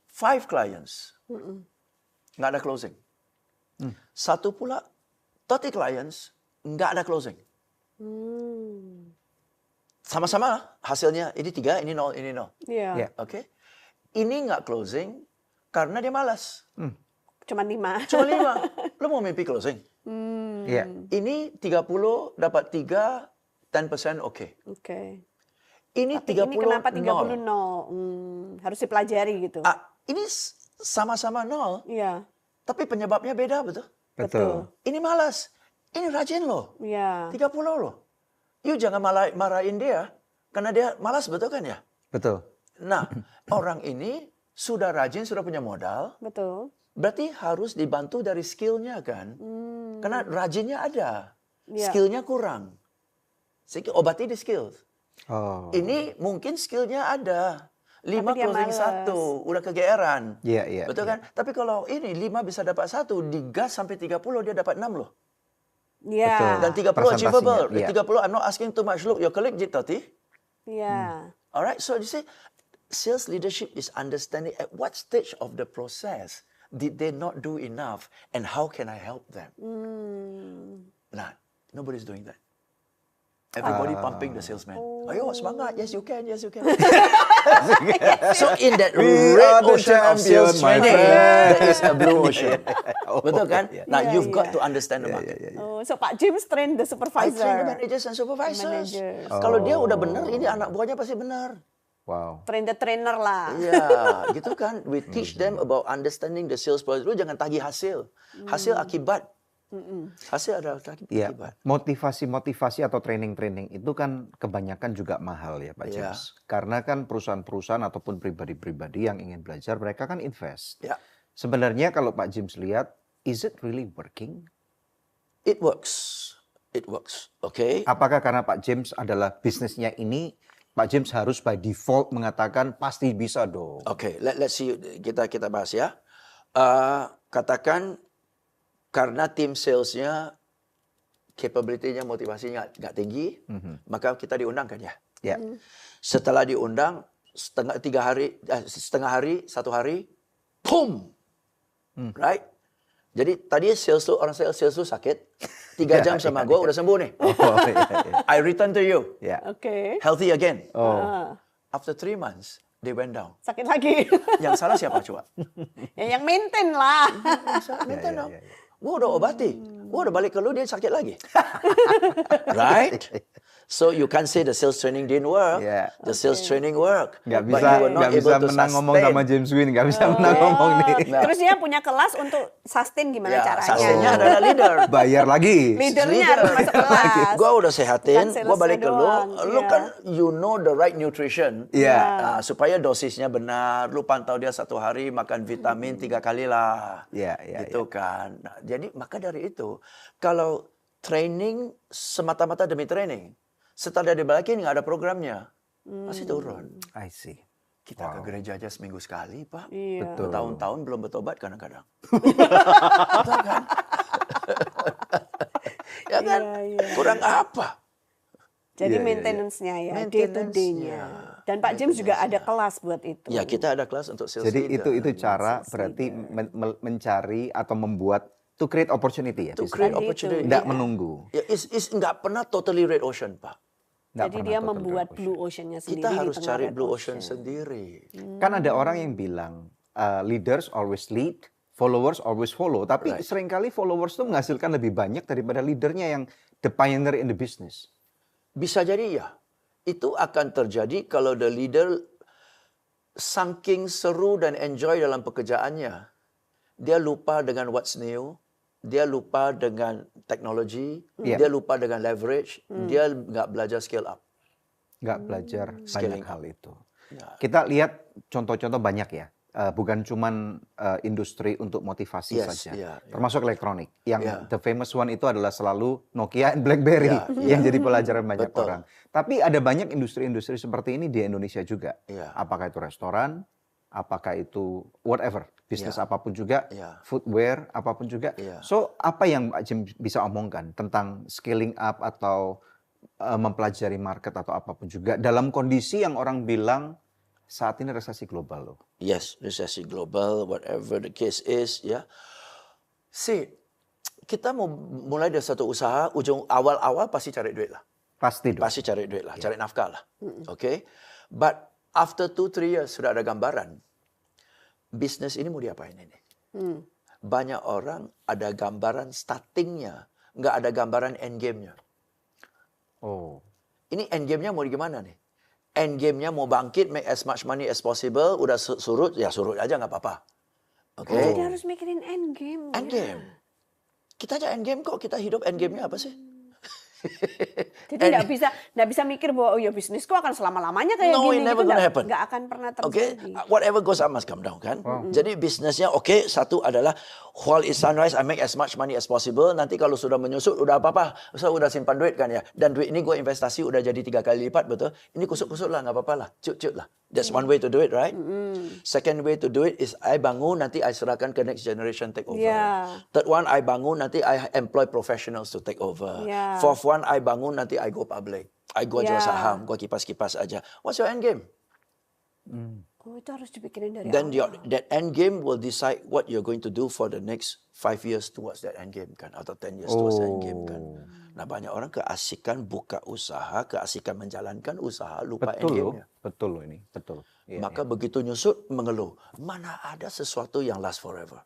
5 clients. Nggak ada closing. Satu pula, 30 clients, nggak ada closing. Sama-sama hasilnya, ini 3, ini 0, ini 0. Iya. Ya. Oke. Ini nggak closing karena dia malas. Cuman 5. Cuma 5. Lo mau mimpi closing? Ya. Ini 30 dapat 3, 10% oke. Oke. Ini Tapi 30 ini kenapa 30 nol. nol? Harus dipelajari gitu. Ini sama-sama 0, Iya. tapi penyebabnya beda betul. Betul. Ini malas. Ini rajin loh. Iya. 30 loh. You jangan marahin dia karena dia malas betul kan ya? Betul. Nah, orang ini sudah rajin, sudah punya modal, Betul. berarti harus dibantu dari skillnya kan? Karena rajinnya ada, Iya. skillnya kurang. Obati di skill. Oh. Ini mungkin skillnya ada. 5 Tapi dia closing males. 1, udah kegeeran. Iya, iya. Betul kan? Tapi kalau ini 5 bisa dapat 1, digas sampai 30 dia dapat 6 loh. Iya. Betul. Dan 30 Presentasinya, achievable. iya. 30 I'm not asking too much. Look, your colleague did 30. Iya. Alright, so you see, sales leadership is understanding at what stage of the process did they not do enough and how can I help them? Nah, nobody's doing that. Everybody pumping the salesman. Ayo semangat, yes you can, yes you can. So in that We red are the ocean of sales champion, my training, friend. there is a blue ocean. Betul kan? Now Yeah, you've got yeah. to understand the market. Oh, so Pak James train the I supervisor. train the managers and supervisors. Managers. Kalau dia udah benar, ini anak buahnya pasti benar. Wow. Train the trainer lah. Ya, gitu kan. We teach them about understanding the sales process. Lu jangan tagih hasil. Hasil akibat. Hasil adalah Ya, akibat. motivasi-motivasi atau training-training itu kan kebanyakan juga mahal ya Pak Ya. James. Karena kan perusahaan-perusahaan ataupun pribadi-pribadi yang ingin belajar, mereka kan invest. Ya, Sebenarnya kalau Pak James lihat, is it really working? it works. It works. Okay. Apakah karena Pak James adalah bisnisnya ini, Pak James harus by default mengatakan pasti bisa dong. Okay, let's see, kita bahas ya. Katakan karena tim salesnya capability-nya, motivasinya nggak tinggi, maka kita diundang kan ya. Ya. Setelah diundang setengah hari, 1 hari, boom, right? Jadi tadi orang sales tu sakit, 3 jam sama gue udah sembuh nih. Oh, iya. I return to you, Ya. Oke. healthy again. Oh. After 3 months, they went down. Sakit lagi. Yang salah siapa coba? Ya, yang maintain lah. Minta dong. Gue udah obati. Gue udah balik ke lu, dia sakit lagi. Right? So you can't say the sales training didn't work. Yeah. The sales training work. Nggak But bisa, you were not nggak able bisa to menang ngomong sustain. sama James Wynn, nggak bisa menang ngomong nih. Nah. Terus dia punya kelas untuk sustain gimana Ya, caranya. sustainnya adalah leader. Bayar lagi. Leadernya harus masuk kelas. Gue udah sehatin, Bukan gue balik ke lu. salesnya Lu doang, kan you know the right nutrition. Iya. Supaya dosisnya benar. Lu pantau dia 1 hari makan vitamin 3 kali lah. Iya, Gitu kan. Nah, jadi maka dari itu, kalau training semata-mata demi training, setelah dia dibalikin nggak ada programnya, pasti turun. I see. Kita ke gereja aja seminggu sekali, Pak. Iya. Betul. Tahun-tahun belum bertobat kadang-kadang. Betul kan? Ya kan? Iya, iya. Kurang apa? Jadi Iya, iya, maintenance-nya ya, day to Maintenance-nya. day-nya. Dan Pak James juga ada kelas buat itu. Ya, kita ada kelas untuk sales Jadi leader. itu cara berarti mencari atau membuat to create opportunity ya. To bisnis. create Tadi itu, opportunity. Tidak iya. menunggu. Ya, is nggak pernah totally red ocean, Pak. Nggak Jadi pernah dia total membuat red ocean. blue ocean-nya sendiri. Kita di harus tengah cari red blue ocean sendiri. Kan ada orang yang bilang leaders always lead, followers always follow. Tapi Right. seringkali followers itu menghasilkan lebih banyak daripada leadernya yang the pioneer in the business. Bisa jadi ya. Itu akan terjadi kalau the leader saking seru dan enjoy dalam pekerjaannya. Dia lupa dengan what's new. Dia lupa dengan teknologi. Yeah. Dia lupa dengan leverage. Dia nggak belajar scale up. Nggak belajar banyak Scaling hal itu. Ya. Kita lihat contoh-contoh banyak ya. Bukan cuman industri untuk motivasi Yes, saja, iya, iya. termasuk elektronik. Yang Iya. the famous one itu adalah selalu Nokia and BlackBerry Iya, yang jadi pelajaran banyak Betul. orang. Tapi ada banyak industri-industri seperti ini di Indonesia juga. Iya. Apakah itu restoran, apakah itu whatever, bisnis Iya. apapun juga, Iya. footwear apapun juga. Iya. So apa yang Pak Jim bisa omongkan tentang scaling up atau mempelajari market atau apapun juga dalam kondisi yang orang bilang saat ini resesi global loh. Yes, resesi global, whatever the case is, ya. See, kita mau mulai dari satu usaha, ujung awal-awal pasti cari duit lah. Pasti dong. Pasti cari duit lah, cari nafkah lah. Okay? But after 2-3 years sudah ada gambaran, bisnis ini mau diapain ini? Banyak orang ada gambaran startingnya, nggak ada gambaran end game-nya. Oh. Ini end game-nya mau di gimana nih? End game-nya mau bangkit, make as much money as possible, udah surut, ya surut aja nggak apa-apa. Oke? Jadi dia harus mikirin end game. End game. Kita aja end game kok, kita hidup end game-nya apa sih? Jadi nggak bisa mikir bahwa oh ya bisnisku akan selama-lamanya kayak No, gini it never gitu. gonna happen. Nggak akan pernah Okay, terjadi. whatever goes up must come down kan. Jadi bisnisnya oke, satu adalah while it's sunrise I make as much money as possible. Nanti kalau sudah menyusut udah apa-apa, saya udah simpan duit kan ya. Dan duit ini gue investasi udah jadi 3 kali lipat betul. Ini kusut-kusut lah nggak apa-apa lah, cut-cut lah. That's one way to do it, right? Second way to do it is I bangun nanti I serahkan ke next generation take over. Yeah. Third one I bangun nanti I employ professionals to take over. Yeah. Fourth one I bangun nanti I go public. I go jual Yeah. saham, gue kipas-kipas aja. What's your end game? Oh itu harus dipikirin dari Then awal. that end game will decide what you're going to do for the next 5 years towards that end game kan, atau 10 years towards that end game kan. Nah, banyak orang keasikan buka usaha, keasikan menjalankan usaha, lupa Betul loh, endgame-nya. betul loh ini, betul. Iya, Maka begitu nyusut, mengeluh. Mana ada sesuatu yang last forever.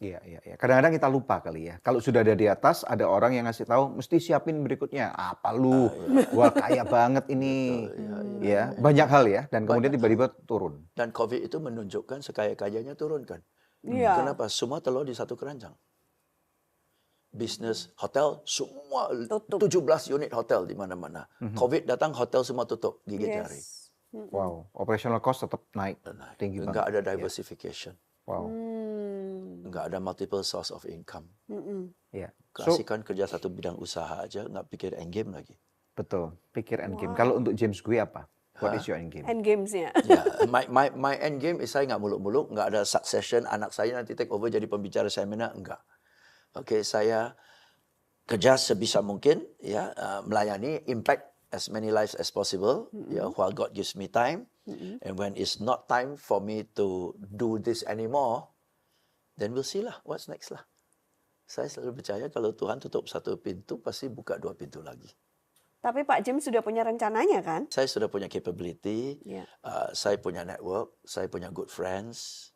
iya, iya, iya. Kadang-kadang kita lupa kali ya. Kalau sudah ada di atas, ada orang yang ngasih tahu, mesti siapin berikutnya. Apa lu? Wah, kaya banget ini. Ya, banyak hal ya. Dan kemudian Banyak tiba-tiba turun. Dan COVID itu menunjukkan sekaya-kayanya turun kan. Iya. Kenapa? Semua telur di satu keranjang. Bisnis, hotel, semua Tutup. 17 unit hotel di mana-mana. COVID datang, hotel semua tutup, gigit jari. Yes. Wow, operational cost tetap naik. Tinggi Enggak banget. ada diversification. Wow, Enggak ada multiple source of income. ya. So, Keasikan kerja satu bidang usaha aja, nggak pikir endgame lagi. betul. Pikir endgame. Kalau untuk James Gue apa? What is your endgame? End gamesnya. Ya, my end game is saya nggak muluk-muluk, nggak ada succession, anak saya nanti take over jadi pembicara seminar, enggak. Oke, saya kerja sebisa mungkin, ya, melayani, impact as many lives as possible, ya, while God gives me time, and when it's not time for me to do this anymore, then we'll see lah, what's next lah. Saya selalu percaya kalau Tuhan tutup satu pintu, pasti buka dua pintu lagi. Tapi Pak James sudah punya rencananya kan? Saya sudah punya capability, Ya. saya punya network, saya punya good friends.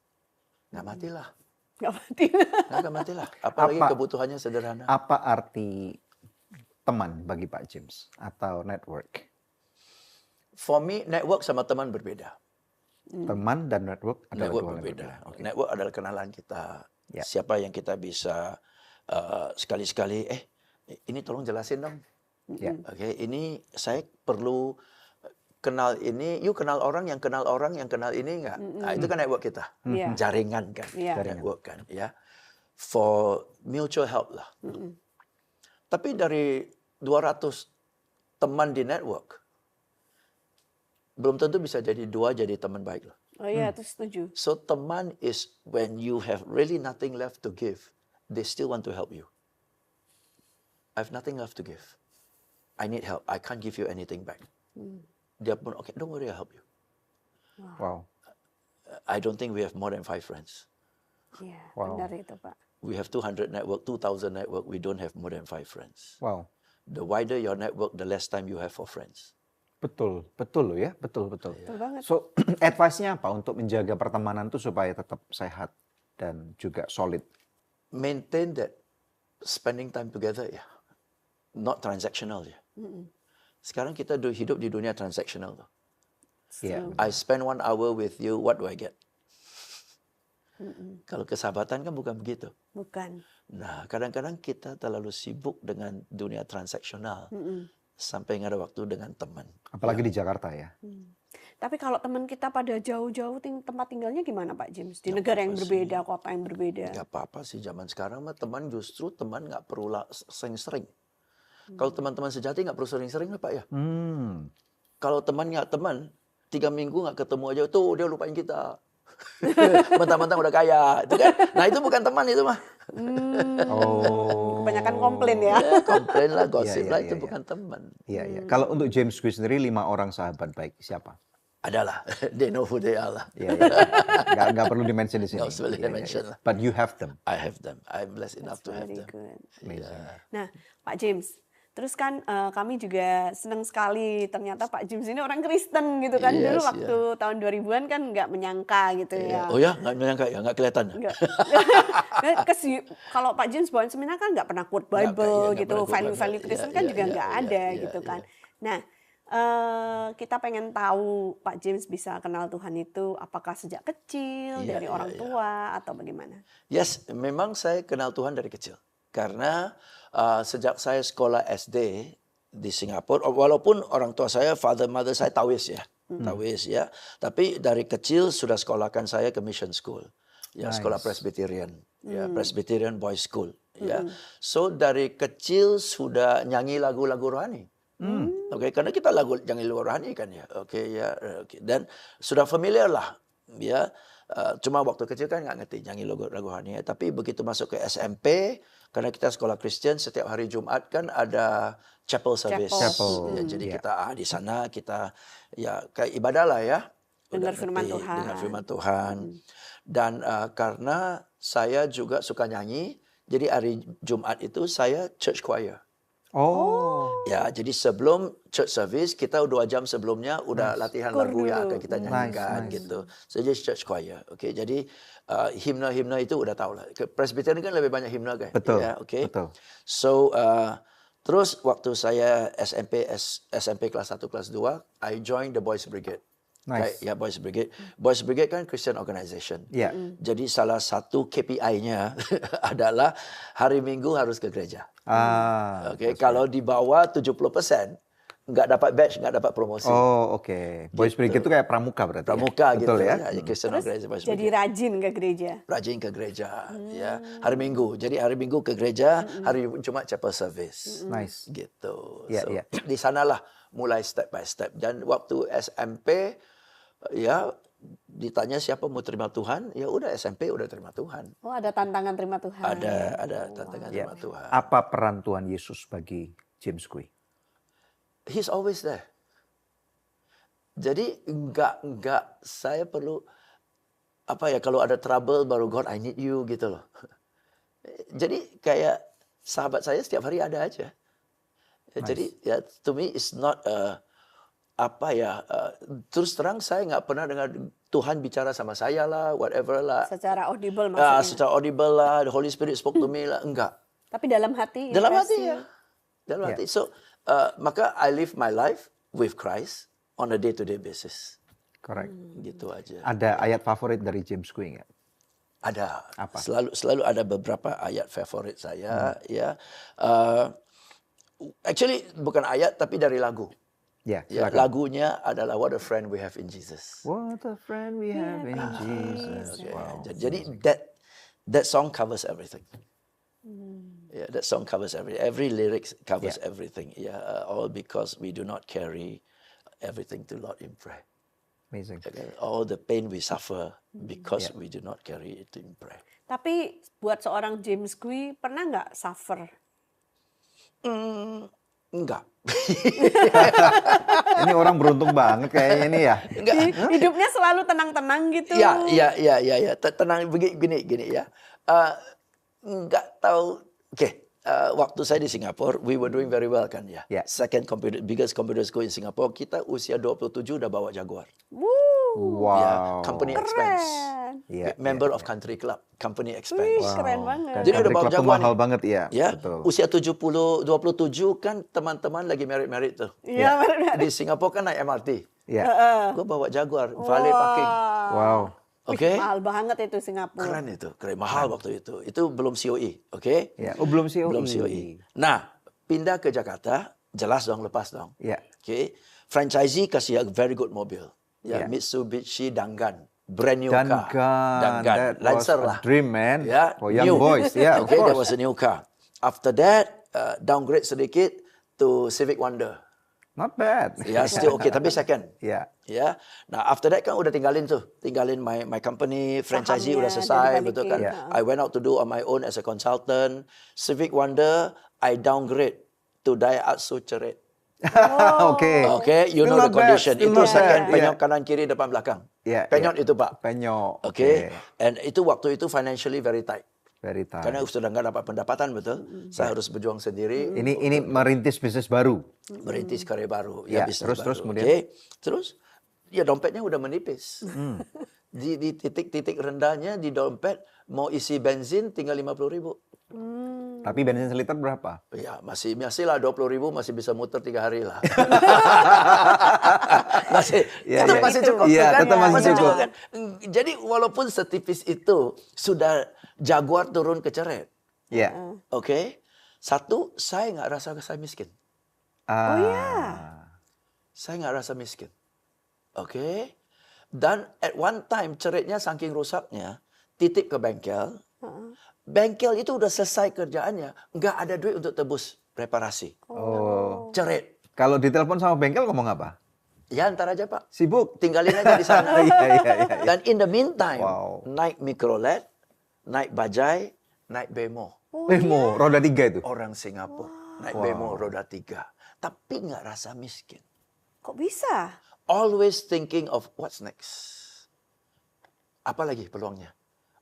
Nggak matilah. Nggak mati. Nggak matilah. Apalagi Apa- kebutuhannya sederhana. Apa arti teman bagi Pak James atau network? For me, network sama teman berbeda. Teman dan network adalah Network dua hal yang berbeda. berbeda. Oke. Network adalah kenalan kita. Ya. Siapa yang kita bisa sekali-sekali, ini tolong jelasin dong. Ya. Oke, ini saya perlu kenal ini, you kenal orang yang kenal orang yang kenal ini enggak? Nah, itu kan network kita. Iya. Jaringan kan. Iya. Network kan, ya. For mutual help lah. Tapi dari 200 teman di network, belum tentu bisa jadi 2 jadi teman baik loh. Oh iya, itu setuju. So teman is when you have really nothing left to give, they still want to help you. I have nothing left to give. I need help. I can't give you anything back. Dia pun, okay, don't worry, I'll help you. Wow. I don't think we have more than 5 friends. Iya, Wow. benar itu Pak. We have 200 network, 2,000 network. We don't have more than 5 friends. Wow. The wider your network, the less time you have for friends. Betul, betul loh ya, betul, betul. Betul banget. So, advice-nya apa untuk menjaga pertemanan itu supaya tetap sehat dan juga solid? Maintain that spending time together, ya. Not transactional, ya. Sekarang kita hidup di dunia transactional. Tuh. Iya. I spend 1 hour with you, what do I get? Kalau kesahabatan kan bukan begitu. Bukan. Nah, kadang-kadang kita terlalu sibuk dengan dunia transaksional sampai nggak ada waktu dengan teman. Apalagi di Jakarta ya. Tapi kalau teman kita pada jauh-jauh tempat tinggalnya gimana Pak James? Di negara yang berbeda, kota yang berbeda. Nggak apa-apa sih zaman sekarang mah teman justru teman nggak perlu sering-sering. Kalau teman-teman sejati nggak perlu sering-sering lah Pak ya. Kalau teman nggak teman, 3 minggu nggak ketemu aja, tuh dia lupain kita. Mentang-mentang udah kaya, itu kan. Nah itu bukan teman itu mah. Oh. Kebanyakan komplain ya. Komplain lah, gosip Iya, lah, iya, itu iya. bukan teman. Iya, iya. Kalau untuk James Gue sendiri 5 orang sahabat baik siapa? Adalah, they know who they are lah. Iya, iya. Nggak perlu di-mention di sini. Nggak usah Iya, iya, di-mention iya. lah. But you have them. I have them. I'm blessed enough to have Very them. good. Amazing. Nah, Pak James, terus kan kami juga senang sekali ternyata Pak James ini orang Kristen gitu kan. Dulu Yes, waktu tahun 2000-an kan nggak menyangka gitu ya. Oh ya, nggak menyangka ya, nggak kelihatan. Enggak. Kalau Pak James bawain seminar kan nggak pernah quote Bible nggak gitu, pernah quote value-value Bible. Kristen Iya, kan iya, juga iya, nggak iya, ada iya, gitu iya. kan. Nah, kita pengen tahu Pak James bisa kenal Tuhan itu apakah sejak kecil, Iya, dari iya, orang iya. tua atau bagaimana? Yes, memang saya kenal Tuhan dari kecil. Karena sejak saya sekolah SD di Singapura, walaupun orang tua saya, father, mother saya Taois ya. Taois ya. Tapi dari kecil sudah sekolahkan saya ke mission school. Ya, Nice. sekolah Presbyterian. Ya, Presbyterian Boys School. Ya. So dari kecil sudah nyanyi lagu-lagu rohani. Oke, karena kita nyanyi lagu rohani kan ya. Oke ya. Oke. Dan sudah familiar lah. Ya. Cuma waktu kecil kan nggak ngerti nyanyi lagu rohani. Tapi begitu masuk ke SMP, karena kita sekolah Kristen, setiap hari Jumat kan ada chapel service. Chapel. Ya, jadi Iya. kita di sana kita ya kayak ibadah lah ya. Udah Dengar firman ngerti, Tuhan. dengar firman Tuhan. Dan karena saya juga suka nyanyi, jadi hari Jumat itu saya church choir. Oh, Ya, jadi sebelum church service kita 2 jam sebelumnya udah latihan Kur lagu yang dulu. akan kita nyanyikan Nice. gitu. So jadi church choir. Okey, jadi himne-himne itu udah tahu lah. Presbyterian kan lebih banyak himne kan. betul, Ya, okey. betul. So terus waktu saya SMP kelas 1 kelas 2, I joined the Boys Brigade. Nice. Ya, Boys Brigade. Boys Brigade kan Christian organization. Ya. Jadi salah satu KPI-nya adalah hari Minggu harus ke gereja. Okey, kalau di bawah 70% nggak dapat badge, nggak dapat promosi. Oh, oke. Boys Brigade itu kayak pramuka berarti. Pramuka ya? gitu Betul ya. ya. Christian Terus organization Boys jadi Brigade. rajin ke gereja. Rajin ke gereja ya. Hari Minggu. Jadi hari Minggu ke gereja, hari Jumat chapel service. Nice. Gitu. Ya, So ya. di sanalah mulai step by step. Dan waktu SMP ya ditanya siapa mau terima Tuhan, ya udah SMP udah terima Tuhan. Oh, ada tantangan terima Tuhan. Ada tantangan Ya. terima Tuhan. Apa peran Tuhan Yesus bagi James Kui? He's always there. Jadi enggak saya perlu apa ya, kalau ada trouble baru God I need you gitu loh. Jadi kayak sahabat saya setiap hari ada aja. Jadi ya to me it's not terus terang saya nggak pernah dengar Tuhan bicara sama saya lah, whatever lah. Secara audible maksudnya. Secara audible lah, the Holy Spirit spoke to me lah, enggak. Tapi dalam hati. Dalam hati impresi. ya. Dalam hati. So maka I live my life with Christ on a day-to-day basis. Correct. Gitu aja. Ada ayat favorit dari James Kui nggak? Ada. Apa? Selalu ada beberapa ayat favorit saya ya. Actually bukan ayat tapi dari lagu. Ya, Ya, silakan. lagunya adalah What a Friend We Have in Jesus. What a friend we have in Jesus. Okay. Wow. Jadi that song covers everything. Yeah, that song covers everything. Every lyrics covers everything. Yeah, all because we do not carry everything to Lord in prayer. Amazing. Okay? All the pain we suffer because we do not carry it in prayer. Tapi buat seorang James Kui pernah nggak suffer? Enggak. Ini orang beruntung banget kayaknya ini ya. Enggak. Hidupnya selalu tenang-tenang gitu. Ya. Tenang gini ya. Enggak tahu. Oke. Waktu saya di Singapura, we were doing very well kan ya. Yeah. Biggest computer school in Singapore, kita usia 27 udah bawa Jaguar. Wow. Ya, company expense. Keren. Iya, Member of country club, company Wih, expense. keren banget. Dan Jadi udah country bawa club tuh Jaguar mahal nih. banget ya. Ya, Betul. usia 27 kan teman-teman lagi merit tuh. Iya, benar. Di Singapura kan naik MRT. Iya. Gue bawa Jaguar, valet parking. Wow. Oke. Mahal banget itu Singapura. Keren itu, keren mahal waktu itu. Itu belum COE, oke? Ya. Oh, belum COE. Belum COE. Nah, pindah ke Jakarta, jelas dong, lepas dong. Ya. Oke. Franchisee kasih a very good mobil. Ya, Yeah. Mitsubishi Dangan. Brand new car. Dangan. That was Lancer a lah. dream, man. Ya, For young new. boys. Yeah, of Okay, that course. was a new car. After that, downgrade sedikit to Civic Wonder. Not bad. Ya, still okay, tapi second. Ya. Ya, nah after that kan udah tinggalin my company, franchisee Sahamnya udah selesai, dibalikin. betul kan? Yeah. I went out to do on my own as a consultant. Civic Wonder, I downgrade to Daihatsu Cherit. Oke. Okay, you Still know the not bad, condition. still Itu not second bad. penyok Yeah. kanan kiri depan belakang. Yeah, Penyok yeah. itu Pak. Penyok. Okay. And itu waktu itu financially very tight. Very tight. Karena sudah nggak dapat pendapatan betul. Saya harus berjuang sendiri. Ini merintis bisnis baru. Merintis karir baru, Ya, bisnis terus baru. kemudian? Oke. Terus ya dompetnya udah menipis. Di titik-titik rendahnya di dompet mau isi bensin tinggal 50.000. Tapi bensin seliter berapa? Ya masih lah 20.000 masih bisa muter 3 hari lah. masih Ya, itu ya. masih Itu. cukup Iya, kan? tetap masih cukup. kan? Jadi walaupun setipis itu sudah Jaguar turun ke Ceret. Ya. Oke. Satu, saya nggak rasa saya miskin. Oh iya. Saya nggak rasa miskin. Oke. Dan at one time ceritnya saking rusaknya, titip ke bengkel. Bengkel itu udah selesai kerjaannya, nggak ada duit untuk tebus reparasi. Oh. Cerit. Kalau ditelepon sama bengkel ngomong apa? Ya ntar aja Pak. Sibuk. Tinggalin aja di sana. Iya. Dan in the meantime, Wow. naik mikrolet, naik bajai, naik bemo. Bemo, roda 3 itu. Orang Singapura naik Wow. bemo roda 3. Tapi nggak rasa miskin. Kok bisa? Always thinking of what's next. Apa lagi peluangnya?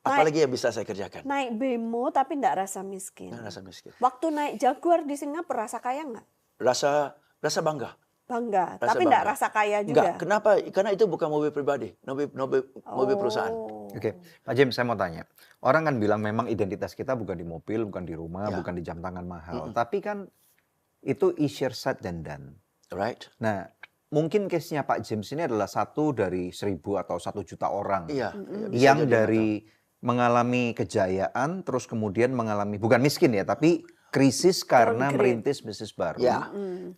Apalagi yang bisa saya kerjakan? Naik bemo tapi enggak rasa miskin. Nggak rasa miskin. Waktu naik Jaguar di Singapura rasa kaya nggak? Rasa bangga. Bangga, Rasa tapi enggak bangga. rasa kaya Enggak, juga. kenapa? Karena itu bukan mobil pribadi, mobil perusahaan. Oh. Oke, Pak James, saya mau tanya. Orang kan bilang memang identitas kita bukan di mobil, bukan di rumah, Ya. bukan di jam tangan mahal. Tapi kan itu easier said than done. Right? Nah, mungkin case-nya Pak James ini adalah 1 dari 1.000 atau 1 juta orang Iya. yang dari mengalami kejayaan, terus kemudian mengalami, bukan miskin ya, tapi krisis karena Downgrade. merintis bisnis baru. Ya.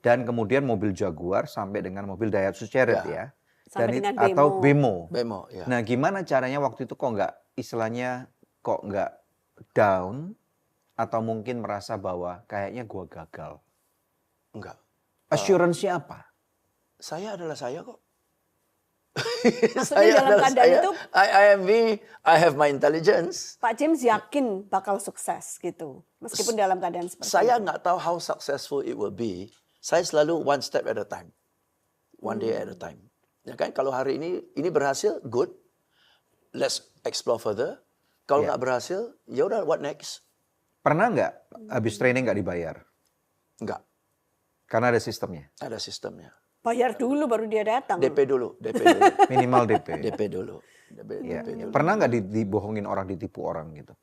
Dan kemudian mobil Jaguar sampai dengan mobil Daihatsu Cherokee ya. Sampai dengan atau bemo. Bemo, ya. Nah, gimana caranya waktu itu kok nggak down atau mungkin merasa bahwa kayaknya gua gagal? Enggak. Assurance-nya apa? Saya adalah saya kok. Maksudnya dalam keadaan itu I am me. I have my intelligence. Pak James yakin bakal sukses gitu. Meskipun dalam keadaan seperti Saya itu. nggak tahu how successful it will be. Saya selalu one step at a time. One day at a time. Ya kan, kalau hari ini berhasil, good. Let's explore further. Kalau Ya. nggak berhasil, ya udah, what next? Pernah nggak habis training nggak dibayar? Enggak, Karena ada sistemnya. ada sistemnya. Bayar dulu baru dia datang. DP dulu, DP dulu, Minimal DP. DP dulu. Ya. DP dulu. Pernah nggak dibohongin orang, ditipu orang gitu?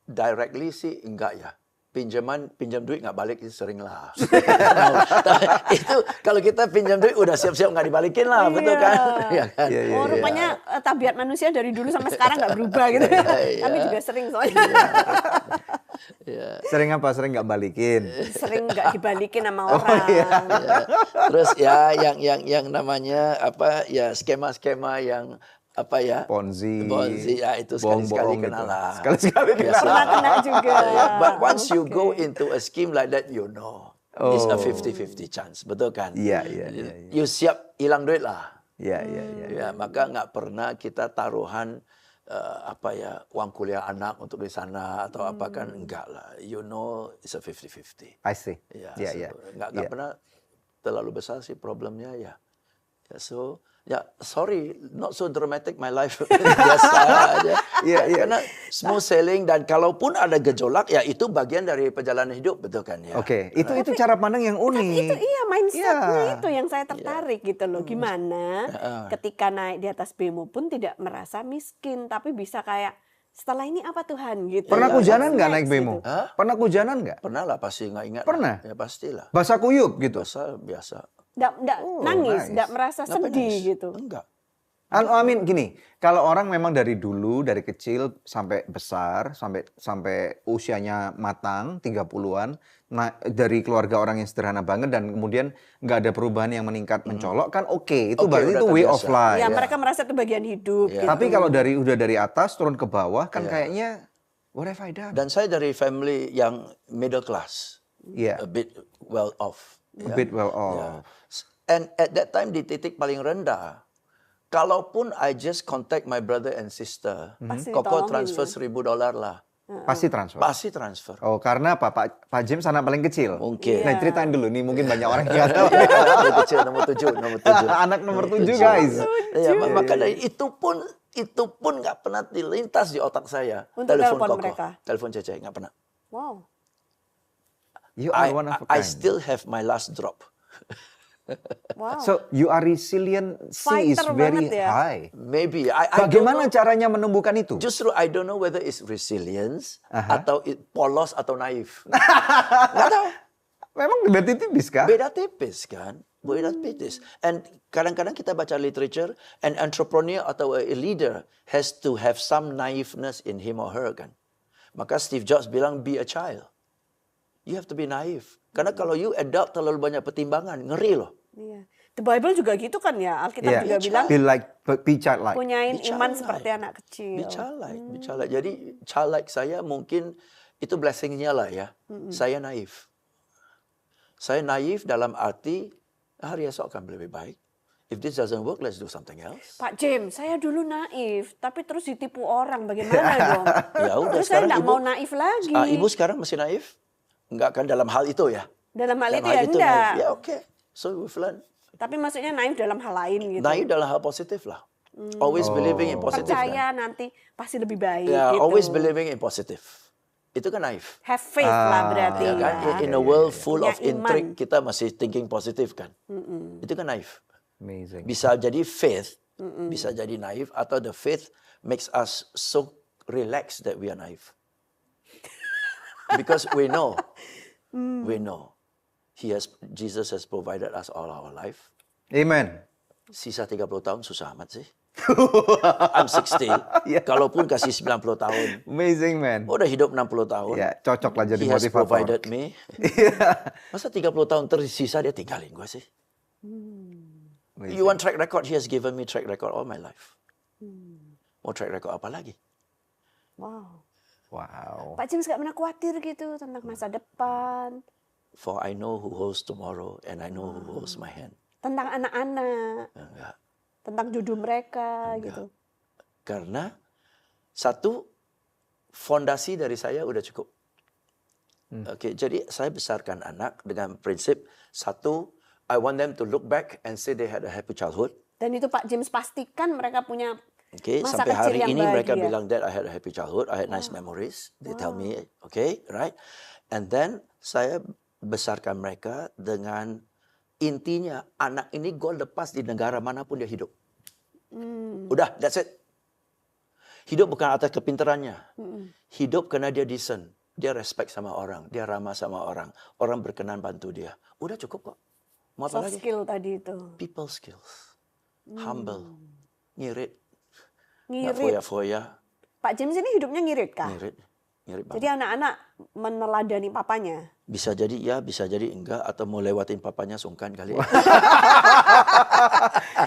Directly sih enggak ya. Pinjam duit nggak balik itu sering lah. Itu kalau kita pinjam duit udah siap-siap nggak dibalikin lah, betul kan? Iya kan? Iya, iya, Oh, iya. rupanya tabiat manusia dari dulu sampai sekarang nggak berubah gitu. Iya. Kami juga sering soalnya. Iya. Sering apa? Sering nggak balikin? Sering nggak dibalikin sama orang. Ya. Terus ya yang namanya apa ya, skema-skema yang apa ya? Ponzi. Ya itu sekali-sekali bohong-bohong kena gitu. lah. Sekali-sekali kena. Biasa. Pernah kena juga. But once you Oke. go into a scheme like that, you know. It's a 50-50 chance, betul kan? Iya, iya, iya. You siap hilang duit lah. Iya, iya, iya. Ya, maka nggak pernah kita taruhan apa ya, uang kuliah anak untuk di sana atau apa kan, enggak lah. You know, it's a 50-50. I see. Ya, Iya, so, iya. nggak Iya. pernah terlalu besar sih problemnya ya. Ya, so ya, sorry, not so dramatic my life. Biasa aja. Iya, iya. Karena smooth sailing, dan kalaupun ada gejolak ya itu bagian dari perjalanan hidup, betul kan ya? Oke, itu cara pandang yang unik. Itu iya mindsetnya Iya. itu yang saya tertarik gitu loh. Gimana ketika naik di atas bemo pun tidak merasa miskin, tapi bisa kayak setelah ini apa Tuhan gitu. Pernah Iya, kehujanan What's nggak next naik bemo? gitu. Hah? Pernah kehujanan nggak? Pernah lah, pasti nggak ingat. Pernah? Lah. Ya pastilah. Basah kuyup gitu? Biasa. Nggak Oh, nangis, nice. nggak merasa Ngapain sedih nangis? gitu. Enggak. I mean gini, kalau orang memang dari dulu, dari kecil sampai besar, sampai usianya matang, 30-an, nah, dari keluarga orang yang sederhana banget dan kemudian nggak ada perubahan yang meningkat mencolok, kan oke. Itu Oke, berarti udah itu way of terbiasa. life. Ya, mereka merasa itu bagian hidup Ya. gitu. Tapi kalau udah dari atas turun ke bawah, kan Iya. kayaknya what have I done? Dan saya dari family yang middle class, Iya, a bit well off. a ya. bit well Ya. off. And at that time di titik paling rendah, kalaupun I just contact my brother and sister, Pasti Koko ditolongin, transfer ya? $1.000 lah, Pasti transfer. pasti transfer. Oh, karena apa? Pak James anak paling kecil? Mungkin. Nah, ceritain dulu nih, mungkin banyak orang yang nggak tahu. Anak kecil nomor 7. Anak nomor 7, guys. Ya, maka dari itu pun nggak pernah dilintas di otak saya. Untuk telepon Koko, mereka? telepon Cece, nggak pernah. Wow. You are one of a I kind. still have my last drop. Wow. So, you are resiliency is Fighter very banget ya. high. Maybe. I don't Bagaimana know. caranya menumbuhkan itu? Justru I don't know whether it's resilience atau it polos atau naif. Nggak tahu. Memang beda tipis kah? Beda tipis kan. Beda tipis. And kadang-kadang kita baca literature, an entrepreneur atau a leader has to have some naiveness in him or her kan. Maka Steve Jobs bilang be a child. You have to be naive. Karena kalau you adult terlalu banyak pertimbangan, ngeri loh. Iya. The Bible juga gitu kan ya. Alkitab Yeah. juga bilang Be childlike. punyain Be iman childlike. seperti anak kecil. Be childlike. Jadi childlike saya mungkin itu blessing-nya lah ya. Saya naif. Saya naif dalam arti hari esok akan lebih baik. If this doesn't work, let's do something else. Pak James, saya dulu naif, tapi terus ditipu orang. Bagaimana dong? Ya udah, Terus saya sekarang nggak ibu- mau naif lagi. Ibu sekarang masih naif? Enggak kan dalam hal itu ya? Dalam hal Dalam itu ya enggak. naif. Ya oke. So we've learned. Tapi maksudnya naif dalam hal lain gitu. Naif dalam hal positif lah. Always believing in positive kan? Percaya nanti pasti lebih baik Yeah, gitu. always believing in positive. Itu kan naif. Have faith lah berarti Ya ya. kan? In a world full Punya of intrigue, iman. kita masih thinking positif kan? Itu kan naif. Amazing. Bisa jadi faith, bisa jadi naif, atau the faith makes us so relaxed that we are naive. Because we know, Jesus has provided us all our life. Amen. Sisa 30 tahun susah amat sih. I'm 60. Kalaupun kasih 90 tahun. Amazing, man. Udah hidup 60 tahun. Ya, cocok lah jadi He has motivator. provided me. Masa 30 tahun tersisa dia tinggalin gue sih? You want track record? He has given me track record all my life. Mau track record apa lagi? Wow. Wow. Pak James gak pernah khawatir gitu tentang masa depan, For I know who holds tomorrow and I know who holds my hand. tentang anak-anak, Enggak. tentang jodoh mereka gitu. Karena satu, fondasi dari saya udah cukup. Oke, jadi saya besarkan anak dengan prinsip satu, I want them to look back and say they had a happy childhood. Dan itu Pak James pastikan mereka punya Okay, masa sampai hari kecil yang ini mereka bahagia. bilang that I had a happy childhood, I had nice memories. They tell me, okay, right? And then saya besarkan mereka dengan intinya anak ini gue lepas di negara manapun dia hidup. Udah, that's it. Hidup bukan atas kepintarannya. Hidup karena dia decent. Dia respect sama orang. Dia ramah sama orang. Orang berkenan bantu dia. Udah cukup kok. Mau apa soft lagi? skill tadi itu. People skills. Humble. Ngirit. Nggak Ngirit. foya-foya. Pak James ini hidupnya ngirit kah? Ngirit. Ngirit banget. Jadi anak-anak meneladani papanya. Bisa jadi ya, bisa jadi enggak. Atau mau lewatin papanya sungkan kali.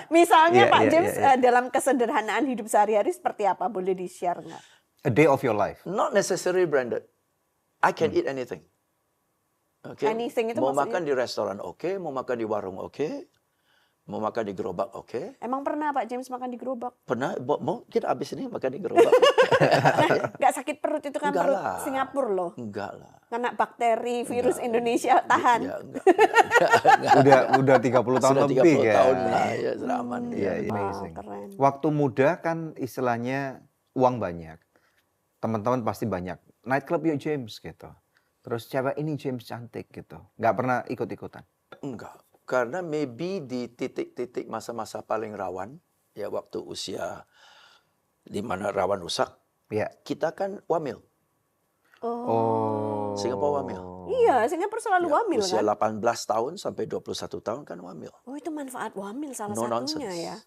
Misalnya Iya, Pak iya, James iya, dalam kesederhanaan hidup sehari-hari seperti apa? Boleh di-share nggak? A day of your life. Not necessarily branded. I can eat anything. Okay. Anything itu mau maksudnya? makan di restoran oke, mau makan di warung oke, mau makan di gerobak oke. Emang pernah Pak James makan di gerobak? Pernah, mau kita abis ini makan di gerobak? Nggak sakit perut itu kan Enggak perut lah. Singapura loh. Enggak lah. Kena bakteri, virus Indonesia tahan. Ya, enggak. Udah 30 tahun Sudah 30 lebih ya. tahun lah, ya sudah aman. Iya, Ya. amazing. keren. Waktu muda kan istilahnya uang banyak. Teman-teman pasti banyak. Nightclub yuk James gitu. Terus cewek ini James cantik gitu. Nggak pernah ikut-ikutan. Enggak. Karena maybe di titik-titik masa-masa paling rawan, ya waktu usia di mana rawan rusak, Ya. kita kan wamil. Oh. Singapura wamil. Iya, Singapura selalu Ya, wamil usia kan? 18 tahun sampai 21 tahun kan wamil. Oh itu manfaat wamil salah No satunya nonsense. ya.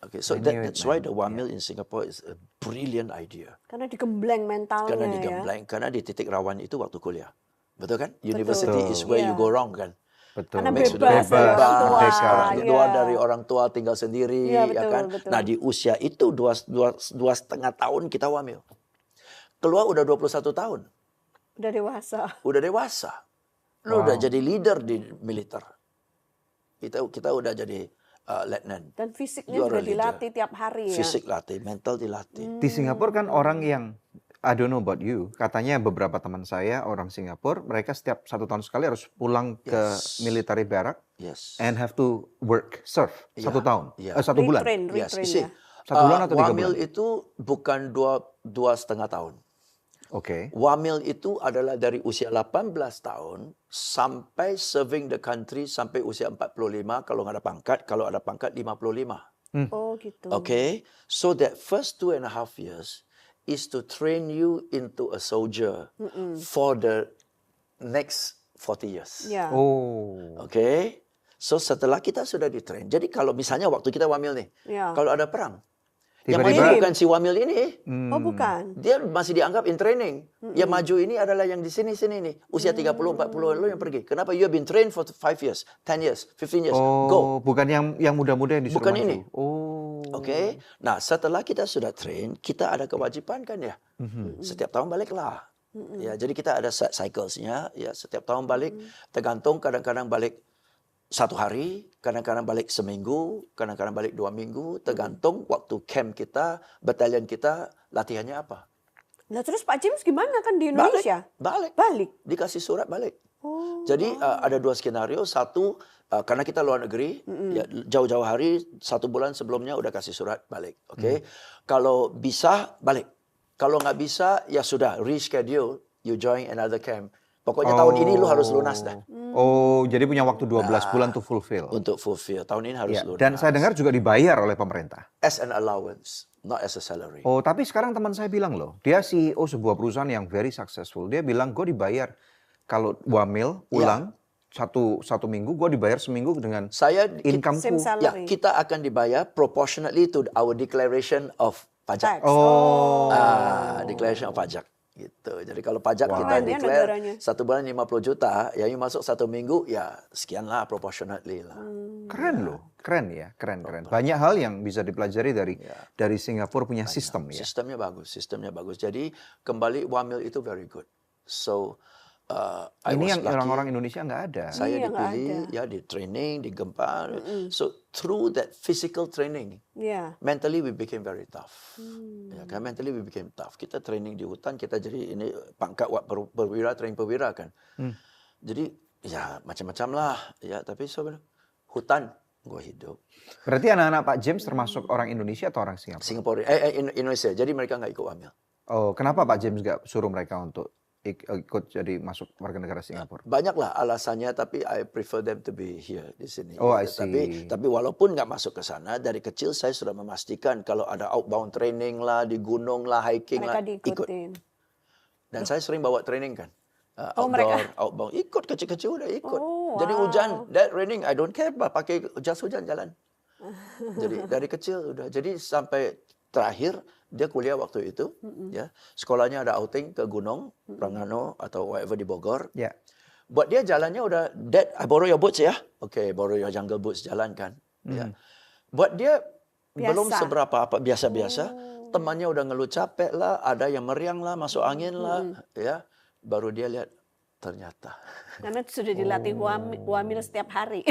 Okay, so I knew it, that's why man. the wamil in Singapore is a brilliant idea. Karena digembleng mentalnya Karena ya. digembleng, karena di titik rawan itu waktu kuliah. Betul kan? University is where you Iya. go wrong kan? Betul. Karena Mix with bebas dari orang tua. merdeka. orang tua Iya. dari orang tua tinggal sendiri, Iya, ya betul, kan? betul. Nah di usia itu dua setengah tahun kita wamil. Keluar udah 21 tahun, Udah dewasa. udah dewasa. Lu udah jadi leader di militer. Kita udah jadi letnan. Dan fisiknya You are juga a leader. dilatih tiap hari ya. Fisik latih, mental dilatih. Di Singapura kan orang yang I don't know about you. Katanya beberapa teman saya orang Singapura, mereka setiap 1 tahun sekali harus pulang ke Yes. military barrack Yes. and have to work serve 1 tahun, Iya. 1 bulan. Retrain Yes, ya. you see, 1 bulan atau 3 wamil bulan? itu bukan dua setengah tahun. Oke. Wamil itu adalah dari usia 18 tahun sampai serving the country sampai usia 45 kalau nggak ada pangkat, kalau ada pangkat 55. Oh gitu. Okay, so that first 2.5 years is to train you into a soldier for the next 40 years. Ya. Oh. Okay, so setelah kita sudah di-train, jadi kalau misalnya waktu kita wamil nih, Ya. kalau ada perang, yang Tiba-tiba- maju bukan si wamil ini, Oh bukan. dia masih dianggap in training. Yang maju ini adalah yang di sini nih. Usia 30, 40 lo yang pergi. Kenapa? You have been trained for 5 years, 10 years, 15 years. Go. Oh, bukan yang muda-muda yang disuruh Bukan maju. ini. Oh. Oke. Nah, setelah kita sudah train, kita ada kewajiban kan ya. Setiap tahun baliklah. Ya, jadi kita ada cycles-nya. Ya, setiap tahun balik. Tergantung kadang-kadang balik 1 hari, kadang-kadang balik seminggu, kadang-kadang balik 2 minggu. Tergantung waktu camp kita, batalion kita, latihannya apa. Nah terus Pak James gimana kan di Indonesia? Balik. Balik. Dikasih surat balik. Jadi ada 2 skenario. Satu, karena kita luar negeri, ya, jauh-jauh hari, 1 bulan sebelumnya udah kasih surat balik. Oke. Kalau bisa, balik. Kalau nggak bisa, ya sudah, reschedule, you join another camp. Pokoknya tahun ini lu harus lunas dah. Oh, jadi punya waktu 12 bulan to fulfill. Untuk fulfill. Tahun ini harus Ya, lunas. dan saya dengar juga dibayar oleh pemerintah. As an allowance, not as a salary. Oh, tapi sekarang teman saya bilang loh, dia CEO sebuah perusahaan yang very successful. Dia bilang, gue dibayar kalau wamil ulang satu minggu, gue dibayar seminggu dengan Saya income Same ku. salary. ya, kita akan dibayar proportionately to our declaration of pajak. Tax. Declaration of pajak gitu. Jadi kalau pajak kita Keren ya declare negaranya. 1 bulan 50 juta, yang masuk 1 minggu ya sekian lah proportionately lah. Keren loh, keren ya, keren. Banyak hal yang bisa dipelajari dari Singapura punya sistem ya. Sistemnya bagus. Jadi kembali wamil itu very good. So I Ini was yang lucky. orang-orang Indonesia nggak ada. Saya Iya, nggak dipilih ada. ya di training, di gempa. So through that physical training, Iya. mentally we became very tough. Ya kan, mentally we became tough. Kita training di hutan, kita jadi ini pangkat perwira, training perwira kan. Jadi ya macam-macam lah. Ya tapi sebenarnya hutan gua hidup. Berarti anak-anak Pak James termasuk orang Indonesia atau orang Singapura? Singapura, Indonesia. Jadi mereka nggak ikut wamil. Oh, kenapa Pak James nggak suruh mereka untuk ikut jadi masuk warga negara Singapura? Banyaklah alasannya, tapi I prefer them to be here di sini. Oh, I Ya, see. tapi walaupun nggak masuk ke sana, dari kecil saya sudah memastikan kalau ada outbound training lah, di gunung lah, hiking Mereka lah, ikut. diikutin. Dan saya sering bawa training kan. Oh, Outdoor, outbound, ikut kecil-kecil udah ikut. Oh, Jadi wow. hujan, that raining, I don't care, pakai jas hujan jalan. Jadi dari kecil udah. Jadi sampai terakhir dia kuliah waktu itu, ya sekolahnya ada outing ke gunung, Pranggano atau whatever di Bogor. Ya. Buat dia jalannya udah, Dad, I borrow your boots ya. Okay, borrow your jungle boots, jalan kan. Ya. Buat dia belum Biasa. seberapa apa biasa-biasa. Temannya udah ngeluh capek lah, ada yang meriang lah, masuk angin lah, ya. Baru dia lihat ternyata Karena sudah dilatih wamil setiap hari.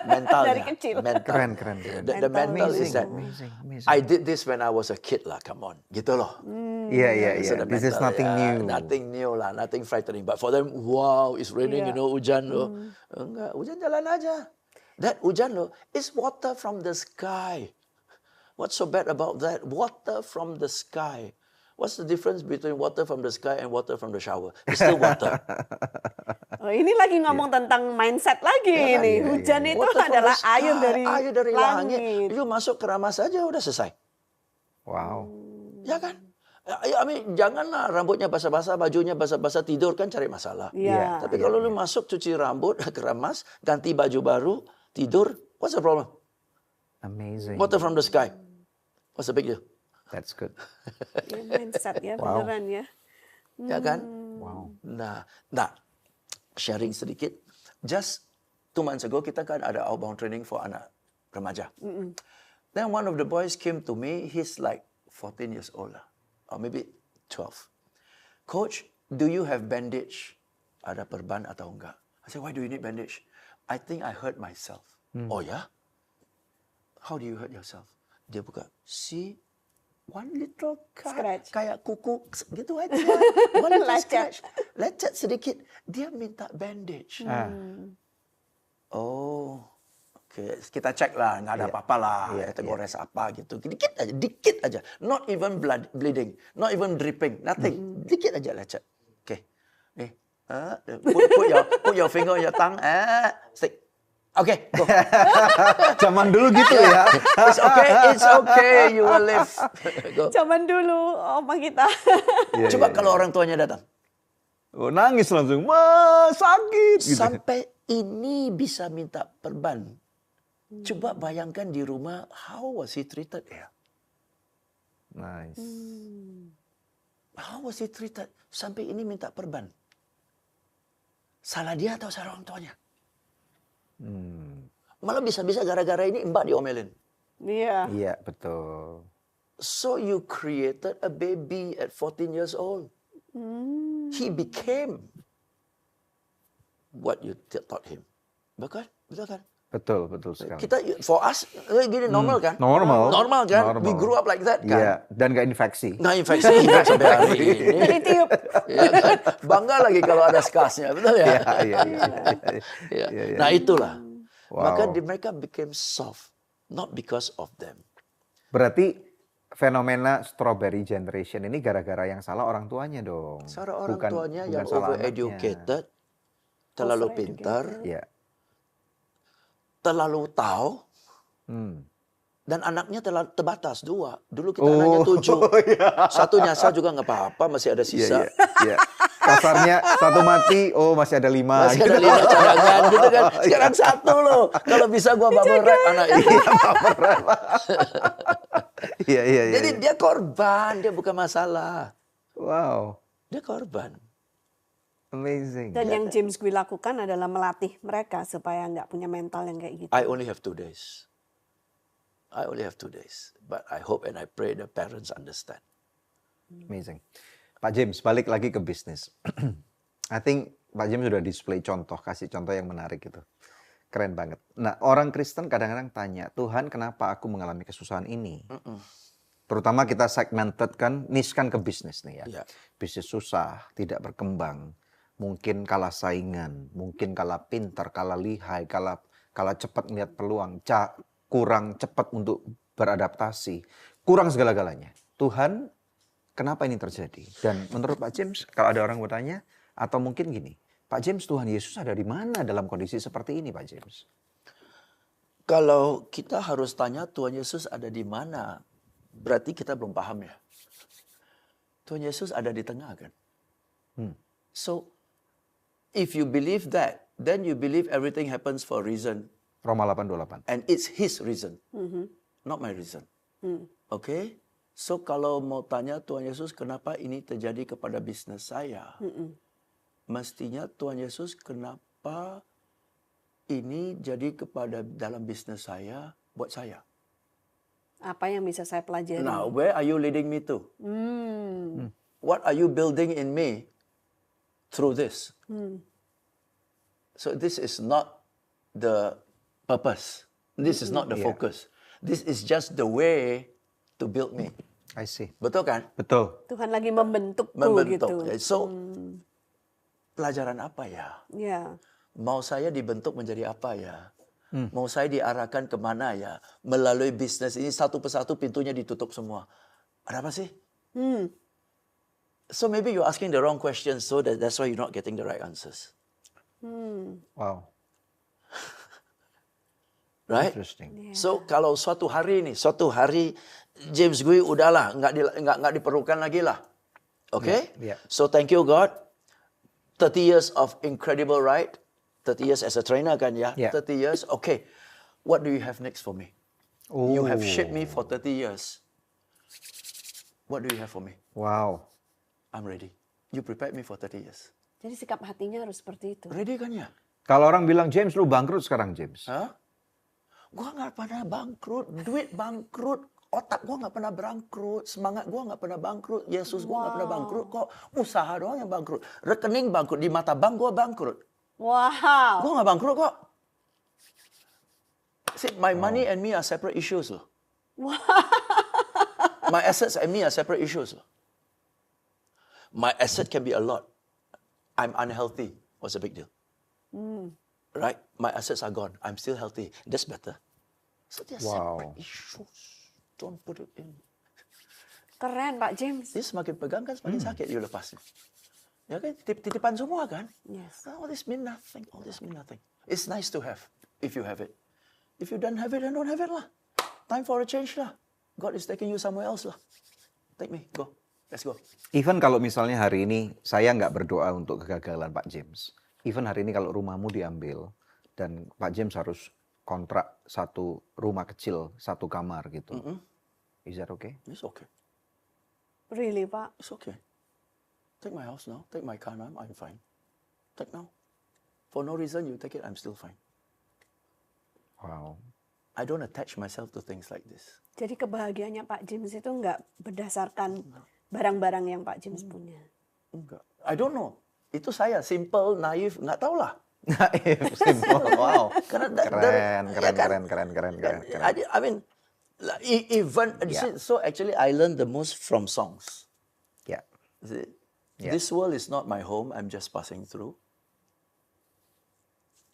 mentalnya. Dari kecil. Mental. Keren. The mental is that Amazing. I did this when I was a kid lah, come on. Gitu loh. Iya. So the This is mental, nothing yeah, new. Nothing new lah, nothing frightening. But for them, wow, it's raining, you know, hujan loh. Enggak, hujan jalan aja. That hujan loh, is water from the sky. What's so bad about that? Water from the sky. What's the difference between water from the sky and water from the shower? It's still water. Oh, ini lagi ngomong tentang mindset lagi ini. Hujan itu Water from adalah the sky, air dari langit. langit. You masuk keran saja udah selesai. Wow. Ya kan? I mean, janganlah rambutnya basah-basah, bajunya basah-basah, tidur kan cari masalah. Iya. Tapi kalau lu masuk cuci rambut, keramas, ganti baju baru, tidur, what's the problem? Amazing. Water from the sky. What's the big deal? That's good. Ya, mindset ya, beneran ya. Ya kan? Wow. Nah, sharing sedikit. Just 2 months ago, kita kan ada outbound training for anak remaja. Then one of the boys came to me, he's like 14 years old lah, or maybe 12. Coach, do you have bandage? Ada perban atau enggak? I said, why do you need bandage? I think I hurt myself. Oh ya? How do you hurt yourself? Dia buka, see, one little cut, Scratch. kayak kuku gitu aja. One little Lecet. scratch. Lecet sedikit. Dia minta bandage. Oh, oke. Kita cek lah, nggak ada apa-apa lah. Kita gores apa gitu. Dikit aja. Not even bleeding, not even dripping, nothing. Dikit aja lecet. Oke. Nih, put your finger on your tongue. Stick. Oke, go. Zaman dulu gitu ya. It's okay, you will live. Go. Zaman dulu oma kita. Coba kalau orang tuanya datang. Oh, nangis langsung. Wah, sakit. Gitu. Sampai ini bisa minta perban. Coba bayangkan di rumah, how was he treated ya? Nice. How was he treated? Sampai ini minta perban. Salah dia atau salah orang tuanya? Malah bisa-bisa gara-gara ini mbak diomelin. Iya. Iya, betul. So you created a baby at 14 years old. He became what you taught him. Betul kan? Betul, betul sekali. Kita, for us, gini normal kan? Normal. Normal kan? Normal. We grew up like that kan? Iya, dan nggak infeksi. Nggak infeksi hingga sampai hari ini. Dari tiup. Ya kan? Bangga lagi kalau ada skasnya, betul ya? Iya, iya, iya. Ya. Iya, iya. Nah itulah. Wow. Maka mereka became soft, not because of them. Berarti fenomena strawberry generation ini gara-gara yang salah orang tuanya dong. Cara orang Bukan- tuanya bukan yang salah anaknya. overeducated, terlalu Overeducated. pintar, Iya. terlalu tahu, Hmm. dan anaknya terlalu terbatas 2. Dulu kita anaknya 7. Satu nyasar juga nggak apa-apa, masih ada Iya, sisa. iya, iya. Kasarnya satu mati, oh masih ada 5. Masih ada 5 cadangan gitu kan. Sekarang 1 loh. Kalau bisa gua bubble wrap anak ini. Iya, iya, iya. Jadi dia korban, dia bukan masalah. Wow, Dia korban. amazing. Dan yang James Gui lakukan adalah melatih mereka supaya nggak punya mental yang kayak gitu. I only have 2 days. I only have 2 days. But I hope and I pray the parents understand. Amazing. Pak James, balik lagi ke bisnis. I think Pak James sudah display contoh, kasih contoh yang menarik gitu. Keren banget. Nah, orang Kristen kadang-kadang tanya, Tuhan kenapa aku mengalami kesusahan ini? Terutama kita segmented kan, niche kan ke bisnis nih ya. Iya. Bisnis susah, tidak berkembang. Mungkin kalah saingan, mungkin kalah pintar, kalah lihai, kalah cepat melihat peluang, kurang cepat untuk beradaptasi, kurang segala-galanya. Tuhan, kenapa ini terjadi? Dan menurut Pak James, kalau ada orang bertanya, atau mungkin gini, Pak James, Tuhan Yesus ada di mana dalam kondisi seperti ini, Pak James? Kalau kita harus tanya Tuhan Yesus ada di mana, berarti kita belum paham ya. Tuhan Yesus ada di tengah kan. So, if you believe that, then you believe everything happens for a reason. Roma 8:28. And it's his reason, not my reason. Okay? So kalau mau tanya Tuhan Yesus kenapa ini terjadi kepada bisnis saya, mestinya Tuhan Yesus kenapa ini jadi kepada dalam bisnis saya buat saya. Apa yang bisa saya pelajari? Now, where are you leading me to? What are you building in me through this? So this is not the purpose. This is not the focus. This is just the way to build me. I see. Betul kan? Betul. Tuhan lagi membentukku Membentuk. gitu. So, pelajaran apa ya? Ya. Mau saya dibentuk menjadi apa ya? Mau saya diarahkan kemana ya? Melalui bisnis ini satu persatu pintunya ditutup semua. Ada apa sih? So maybe you're asking the wrong questions, so that's why you're not getting the right answers. Wow. Right? Interesting. So kalau suatu hari James Gui udahlah nggak diperlukan lagi lah. Okay? Yeah, yeah. So thank you God. 30 years of incredible ride. 30 years as a trainer kan ya. Yeah. 30 years. Okay. What do you have next for me? You have shaped me for 30 years. What do you have for me? Wow. I'm ready. You prepared me for 30 years. Jadi sikap hatinya harus seperti itu. Ready kan ya? Kalau orang bilang, James, lu bangkrut sekarang, James. Hah? Gua nggak pernah bangkrut, duit bangkrut, otak gua nggak pernah bangkrut, semangat gua nggak pernah bangkrut, Yesus gua nggak pernah bangkrut, kok usaha doang yang bangkrut, rekening bangkrut, di mata bank gua bangkrut, Wow. gua nggak bangkrut kok. See, my money and me are separate issues loh. My assets and me are separate issues loh. My asset can be a lot. I'm unhealthy. What's the big deal? Right? My assets are gone. I'm still healthy. That's better. So they're separate issues. Don't put it in. Keren Pak James. Dia semakin pegang kan semakin sakit you lepasnya. Ya kan titipan semua kan? Yes. All this mean nothing. All this mean nothing. It's nice to have if you have it. If you don't have it, then don't have it lah. Time for a change lah. God is taking you somewhere else lah. Take me, go. Let's go. Even kalau misalnya hari ini saya nggak berdoa untuk kegagalan Pak James. Even hari ini kalau rumahmu diambil dan Pak James harus kontrak satu rumah kecil, satu kamar gitu. Is that okay? It's okay. Really Pak? It's okay. Take my house now. Take my car now. I'm fine. Take now. For no reason you take it, I'm still fine. Wow. I don't attach myself to things like this. Jadi kebahagiaannya Pak James itu nggak berdasarkan barang-barang yang Pak James punya. Enggak. I don't know. Itu saya simple, naif, nggak tahu lah. Naif, simple. Wow. Karena Keren. I mean, like, even Yeah. so actually I learned the most from songs. Ya. See, Yeah. This world is not my home, I'm just passing through.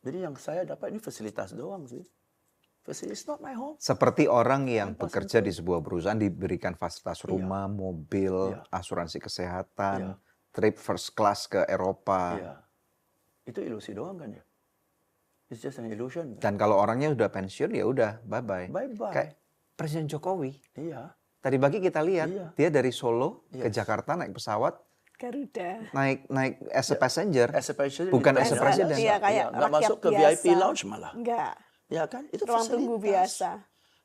Jadi yang saya dapat ini fasilitas doang sih. It's not my home. Seperti orang yang bekerja di sebuah perusahaan diberikan fasilitas rumah, mobil, Iya. asuransi kesehatan, Iya. trip first class ke Eropa. Iya. Itu ilusi doang kan ya? It's just an illusion. Dan kalau orangnya udah pensiun ya udah bye-bye. Bye-bye. Kayak Presiden Jokowi. Iya. Tadi pagi kita lihat Iya. dia dari Solo ke Yes. Jakarta naik pesawat, Garuda. naik as a passenger. As a passenger, Bukan itu as a biasa. president. Iya, kayak Nggak rakyat masuk ke biasa. VIP lounge malah. Enggak. Ya kan? Itu Ruang tunggu fasilitas. biasa.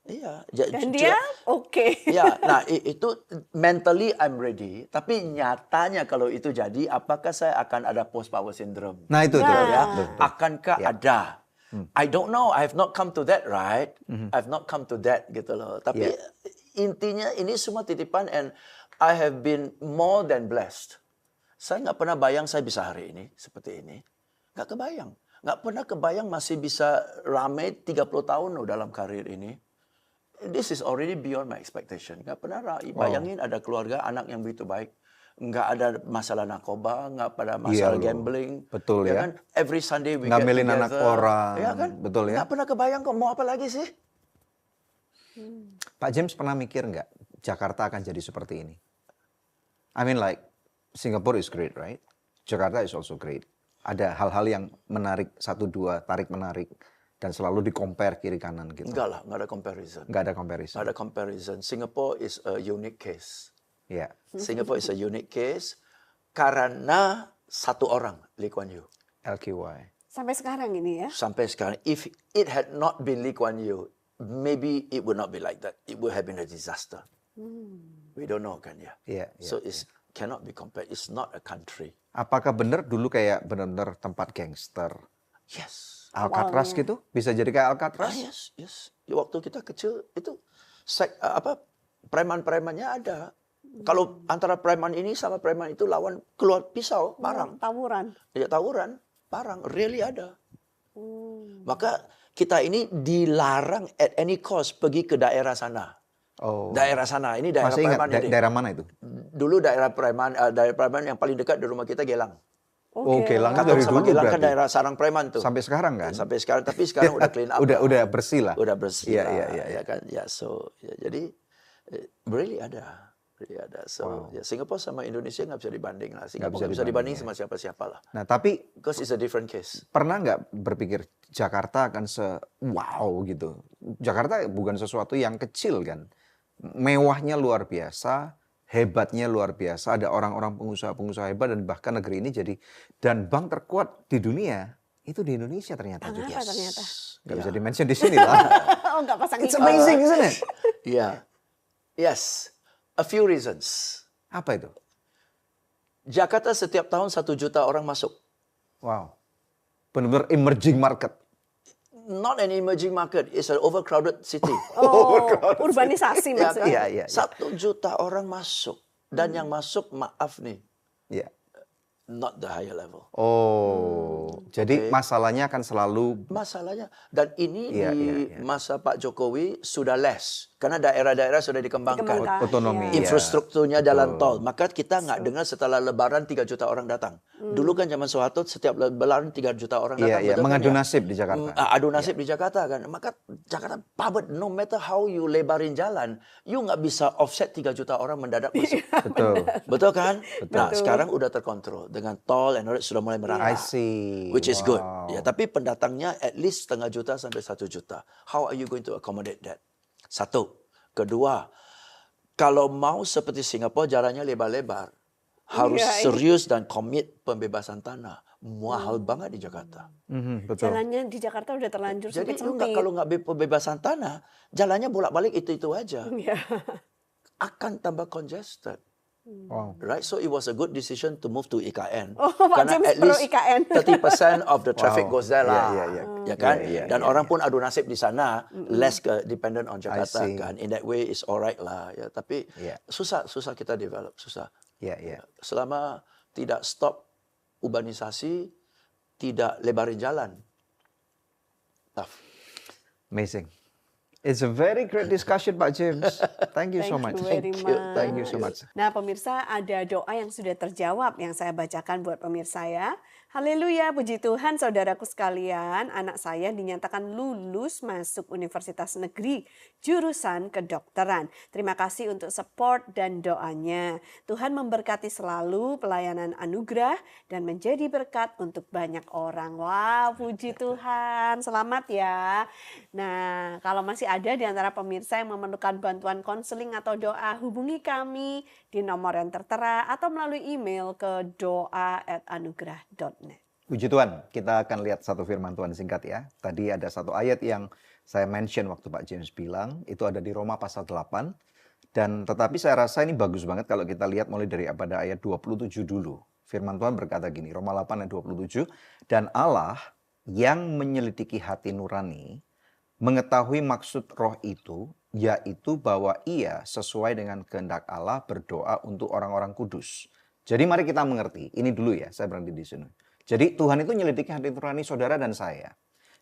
Iya. Dan dia oke. Ya, nah itu mentally I'm ready. Tapi nyatanya kalau itu jadi, apakah saya akan ada post power syndrome? Nah itu tuh. Nah. Ya, Betul. akankah ada? I don't know. I have not come to that, right? I've not come to that gitu loh. Tapi intinya ini semua titipan and I have been more than blessed. Saya nggak pernah bayang saya bisa hari ini seperti ini. Nggak kebayang. Nggak pernah kebayang masih bisa ramai 30 tahun loh dalam karir ini. This is already beyond my expectation. Nggak pernah bayangin ada keluarga, anak yang begitu baik. Nggak ada masalah narkoba, nggak pada masalah Iya loh. gambling. Betul ya. Kan? Every Sunday we Ngamelin get anak together. orang. Ya kan? Betul ya. Nggak pernah kebayang kok mau apa lagi sih? Pak James pernah mikir nggak Jakarta akan jadi seperti ini? I mean like Singapore is great, right? Jakarta is also great. Ada hal-hal yang menarik, satu dua tarik menarik dan selalu di-compare kiri kanan gitu. Enggak lah, nggak ada comparison. Nggak ada comparison. Nggak ada comparison. Singapore is a unique case. Ya. Singapore is a unique case karena satu orang, Lee Kuan Yew. LQY. Sampai sekarang ini ya. Sampai sekarang, if it had not been Lee Kuan Yew, maybe it would not be like that. It would have been a disaster. We don't know kan ya. Iya, So it cannot be compared. It's not a country. Apakah benar dulu kayak benar-benar tempat gangster? Yes. Alcatraz Awalnya. gitu? Bisa jadi kayak Ah, Alcatraz? yes. Waktu kita kecil itu preman-premannya ada. Kalau antara preman ini sama preman itu lawan keluar pisau, parang. Tawuran. Ya tawuran, parang, really ada. Maka kita ini dilarang at any cost pergi ke daerah sana. Oh. Daerah sana, ini daerah Masih ingat preman ini. daerah mana itu? Dulu daerah preman yang paling dekat dari rumah kita Gelang. Oh, Gelang itu Katong dari sama dulu Gelang kan berarti. daerah sarang preman tuh. Sampai sekarang kan? Sampai sekarang, tapi sekarang udah clean up. Udah bersih lah. Udah bersih Iya, lah, iya. ya kan. Ya, so ya, jadi really ada. So ya, Singapore sama Indonesia nggak bisa dibanding lah. Singapore nggak bisa dibanding sama siapa-siapa lah. Nah, tapi Because it's a different case. pernah nggak berpikir Jakarta akan wow gitu? Jakarta bukan sesuatu yang kecil kan? Mewahnya luar biasa, hebatnya luar biasa. Ada orang-orang pengusaha-pengusaha hebat dan bahkan negeri ini dan bank terkuat di dunia itu di Indonesia ternyata juga. Apa ternyata? Nggak bisa di-mention di sini lah. Oh, nggak pasang It's iklan. amazing, isn't it? Yeah. Yes. A few reasons. Apa itu? Jakarta setiap tahun 1 juta orang masuk. Wow. Benar-benar emerging market. Not an emerging market, it's an overcrowded city. Oh, urbanisasi Ya kan? maksudnya. Iya. 1 juta orang masuk. Dan yang masuk, maaf nih, Iya. not the higher level. Oh, jadi masalahnya akan selalu Masalahnya, dan ini Iya, di iya. masa Pak Jokowi sudah less. Karena daerah-daerah sudah dikembangkan. Dikembangkan. otonomi. Iya. Iya. Infrastrukturnya jalan tol. Maka kita nggak dengar setelah lebaran 3 juta orang datang. Dulu kan zaman Soeharto setiap lebaran 3 juta orang Iya, datang. iya, betul kan mengadu ya? nasib di Jakarta. Adu nasib di Jakarta kan. Maka Jakarta padat. No matter how you lebarin jalan, you nggak bisa offset 3 juta orang mendadak masuk. Betul. Betul kan? Nah, sekarang udah terkontrol. Dengan tol and all that sudah mulai merata. I see. Which is good. Wow. Ya, tapi pendatangnya at least 0,5 juta sampai 1 juta. How are you going to accommodate that? Satu. Kedua, kalau mau seperti Singapura jalannya lebar-lebar, harus Iya, serius dan komit pembebasan tanah. Mahal banget di Jakarta. Betul. Jalannya di Jakarta udah terlanjur Jadi sempit lu nggak, sempit. kalau nggak pembebasan tanah, jalannya bolak-balik itu aja. Iya. Akan tambah congested. Wow. Right, so it was a good decision to move to IKN. Oh, Pak James pro IKN. 30% of the traffic Wow. goes there lah. Iya, iya, Ya kan? Iya, iya, Dan iya, orang pun adu nasib di sana, less dependent on Jakarta see. kan. In that way it's alright lah. Ya, tapi Iya. susah kita develop, susah. Iya, iya. Selama tidak stop urbanisasi, tidak lebarin jalan. Tough. Amazing. It's a very great discussion, Pak James. Thank you so much. Thank you very much. Thank you so much. Nah pemirsa, ada doa yang sudah terjawab yang saya bacakan buat pemirsa ya. Haleluya, puji Tuhan saudaraku sekalian, anak saya dinyatakan lulus masuk Universitas Negeri jurusan kedokteran. Terima kasih untuk support dan doanya. Tuhan memberkati selalu pelayanan anugerah dan menjadi berkat untuk banyak orang. Wow, puji Tuhan. Selamat ya. Nah, kalau masih ada di antara pemirsa yang memerlukan bantuan konseling atau doa, hubungi kami di nomor yang tertera atau melalui email ke doa@anugerah.net. Puji Tuhan, kita akan lihat satu firman Tuhan singkat ya. Tadi ada satu ayat yang saya mention waktu Pak James bilang, itu ada di Roma pasal 8. Dan tetapi saya rasa ini bagus banget kalau kita lihat mulai dari pada ayat 27 dulu. Firman Tuhan berkata gini, Roma 8 ayat 27. Dan Allah yang menyelidiki hati nurani, mengetahui maksud roh itu, yaitu bahwa ia sesuai dengan kehendak Allah berdoa untuk orang-orang kudus. Jadi mari kita mengerti, ini dulu ya, saya berhenti di sini. Jadi Tuhan itu menyelidiki hati nurani saudara dan saya.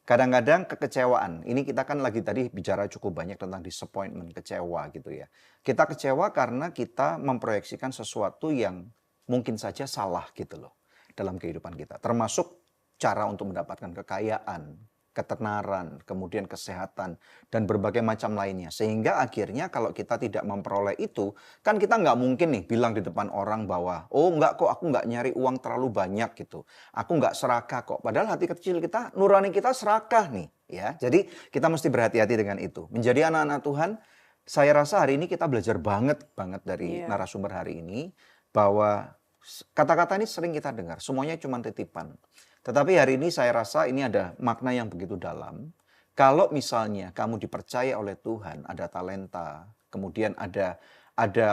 Kadang-kadang kekecewaan, ini kita kan lagi tadi bicara cukup banyak tentang disappointment, kecewa gitu ya. Kita kecewa karena kita memproyeksikan sesuatu yang mungkin saja salah gitu loh dalam kehidupan kita. Termasuk cara untuk mendapatkan kekayaan, ketenaran, kemudian kesehatan, dan berbagai macam lainnya. Sehingga akhirnya kalau kita tidak memperoleh itu, kan kita nggak mungkin nih bilang di depan orang bahwa, oh enggak kok aku nggak nyari uang terlalu banyak gitu. Aku nggak serakah kok. Padahal hati kecil kita, nurani kita serakah nih. Ya, jadi kita mesti berhati-hati dengan itu. Menjadi anak-anak Tuhan, saya rasa hari ini kita belajar banget dari narasumber hari ini, bahwa kata-kata ini sering kita dengar, semuanya cuma titipan. Tetapi hari ini saya rasa ini ada makna yang begitu dalam. Kalau misalnya kamu dipercaya oleh Tuhan, ada talenta, kemudian ada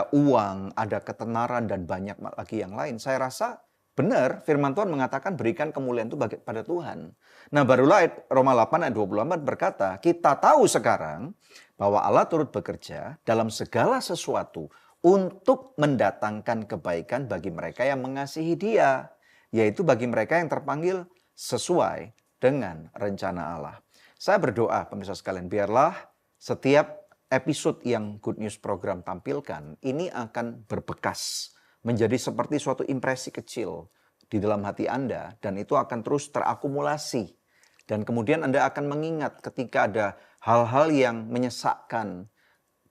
uang, ada ketenaran dan banyak lagi yang lain. Saya rasa benar firman Tuhan mengatakan berikan kemuliaan itu pada Tuhan. Nah barulah Roma 8 ayat 24 berkata, kita tahu sekarang bahwa Allah turut bekerja dalam segala sesuatu untuk mendatangkan kebaikan bagi mereka yang mengasihi Dia. Yaitu bagi mereka yang terpanggil sesuai dengan rencana Allah. Saya berdoa pemirsa sekalian, biarlah setiap episode yang Good News Program tampilkan, ini akan berbekas, menjadi seperti suatu impresi kecil di dalam hati Anda, dan itu akan terus terakumulasi. Dan kemudian Anda akan mengingat ketika ada hal-hal yang menyesakkan,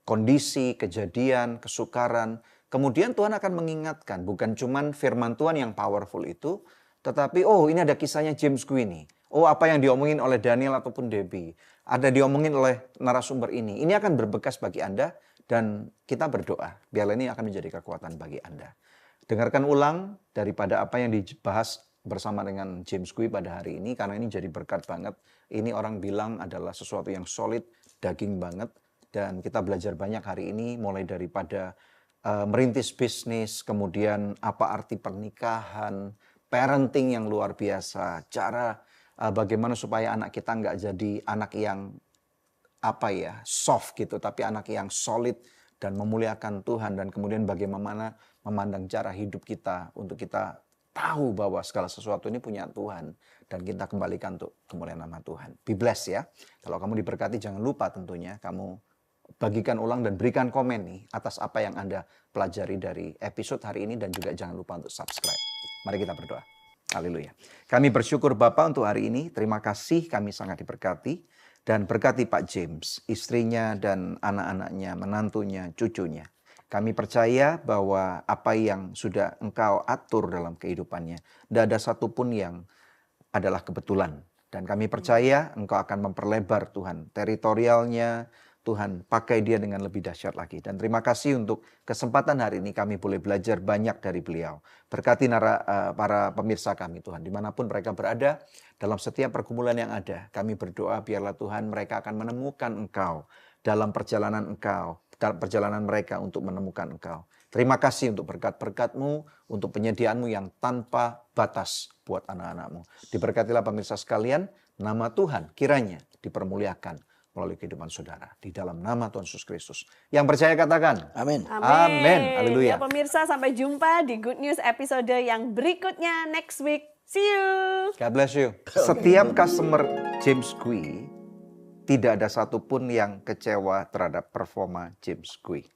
kondisi, kejadian, kesukaran. Kemudian Tuhan akan mengingatkan, bukan cuman firman Tuhan yang powerful itu, tetapi oh ini ada kisahnya James Queenie. Oh apa yang diomongin oleh Daniel ataupun Debbie. Ada diomongin oleh narasumber ini. Ini akan berbekas bagi Anda dan kita berdoa. Biarlah ini akan menjadi kekuatan bagi Anda. Dengarkan ulang daripada apa yang dibahas bersama dengan James Queenie pada hari ini. Karena ini jadi berkat banget. Ini orang bilang adalah sesuatu yang solid, daging banget. Dan kita belajar banyak hari ini mulai daripada merintis bisnis, kemudian apa arti pernikahan, parenting yang luar biasa, cara bagaimana supaya anak kita nggak jadi anak yang soft gitu, tapi anak yang solid dan memuliakan Tuhan, dan kemudian bagaimana memandang cara hidup kita untuk kita tahu bahwa segala sesuatu ini punya Tuhan dan kita kembalikan untuk kemuliaan nama Tuhan. Be blessed ya. Kalau kamu diberkati jangan lupa tentunya kamu bagikan ulang dan berikan komen nih atas apa yang Anda pelajari dari episode hari ini, dan juga jangan lupa untuk subscribe. Mari kita berdoa. Haleluya. Kami bersyukur Bapa untuk hari ini. Terima kasih, kami sangat diberkati. Dan berkati Pak James, istrinya dan anak-anaknya, menantunya, cucunya. Kami percaya bahwa apa yang sudah Engkau atur dalam kehidupannya, tidak ada satupun yang adalah kebetulan. Dan kami percaya Engkau akan memperlebar Tuhan teritorialnya. Tuhan pakai dia dengan lebih dahsyat lagi. Dan terima kasih untuk kesempatan hari ini kami boleh belajar banyak dari beliau. Berkati para pemirsa kami Tuhan, dimanapun mereka berada, dalam setiap pergumulan yang ada. Kami berdoa biarlah Tuhan mereka akan menemukan Engkau dalam perjalanan Engkau, dalam perjalanan mereka untuk menemukan Engkau. Terima kasih untuk berkat-berkat-Mu, untuk penyediaan-Mu yang tanpa batas buat anak-anak-Mu. Diberkatilah pemirsa sekalian, nama Tuhan kiranya dipermuliakan melalui kehidupan saudara. Di dalam nama Tuhan Yesus Kristus. Yang percaya katakan. Amin. Amin. Haleluya. Ya pemirsa, sampai jumpa di Good News episode yang berikutnya next week. See you. God bless you. Setiap customer James Gui, tidak ada satupun yang kecewa terhadap performa James Gui.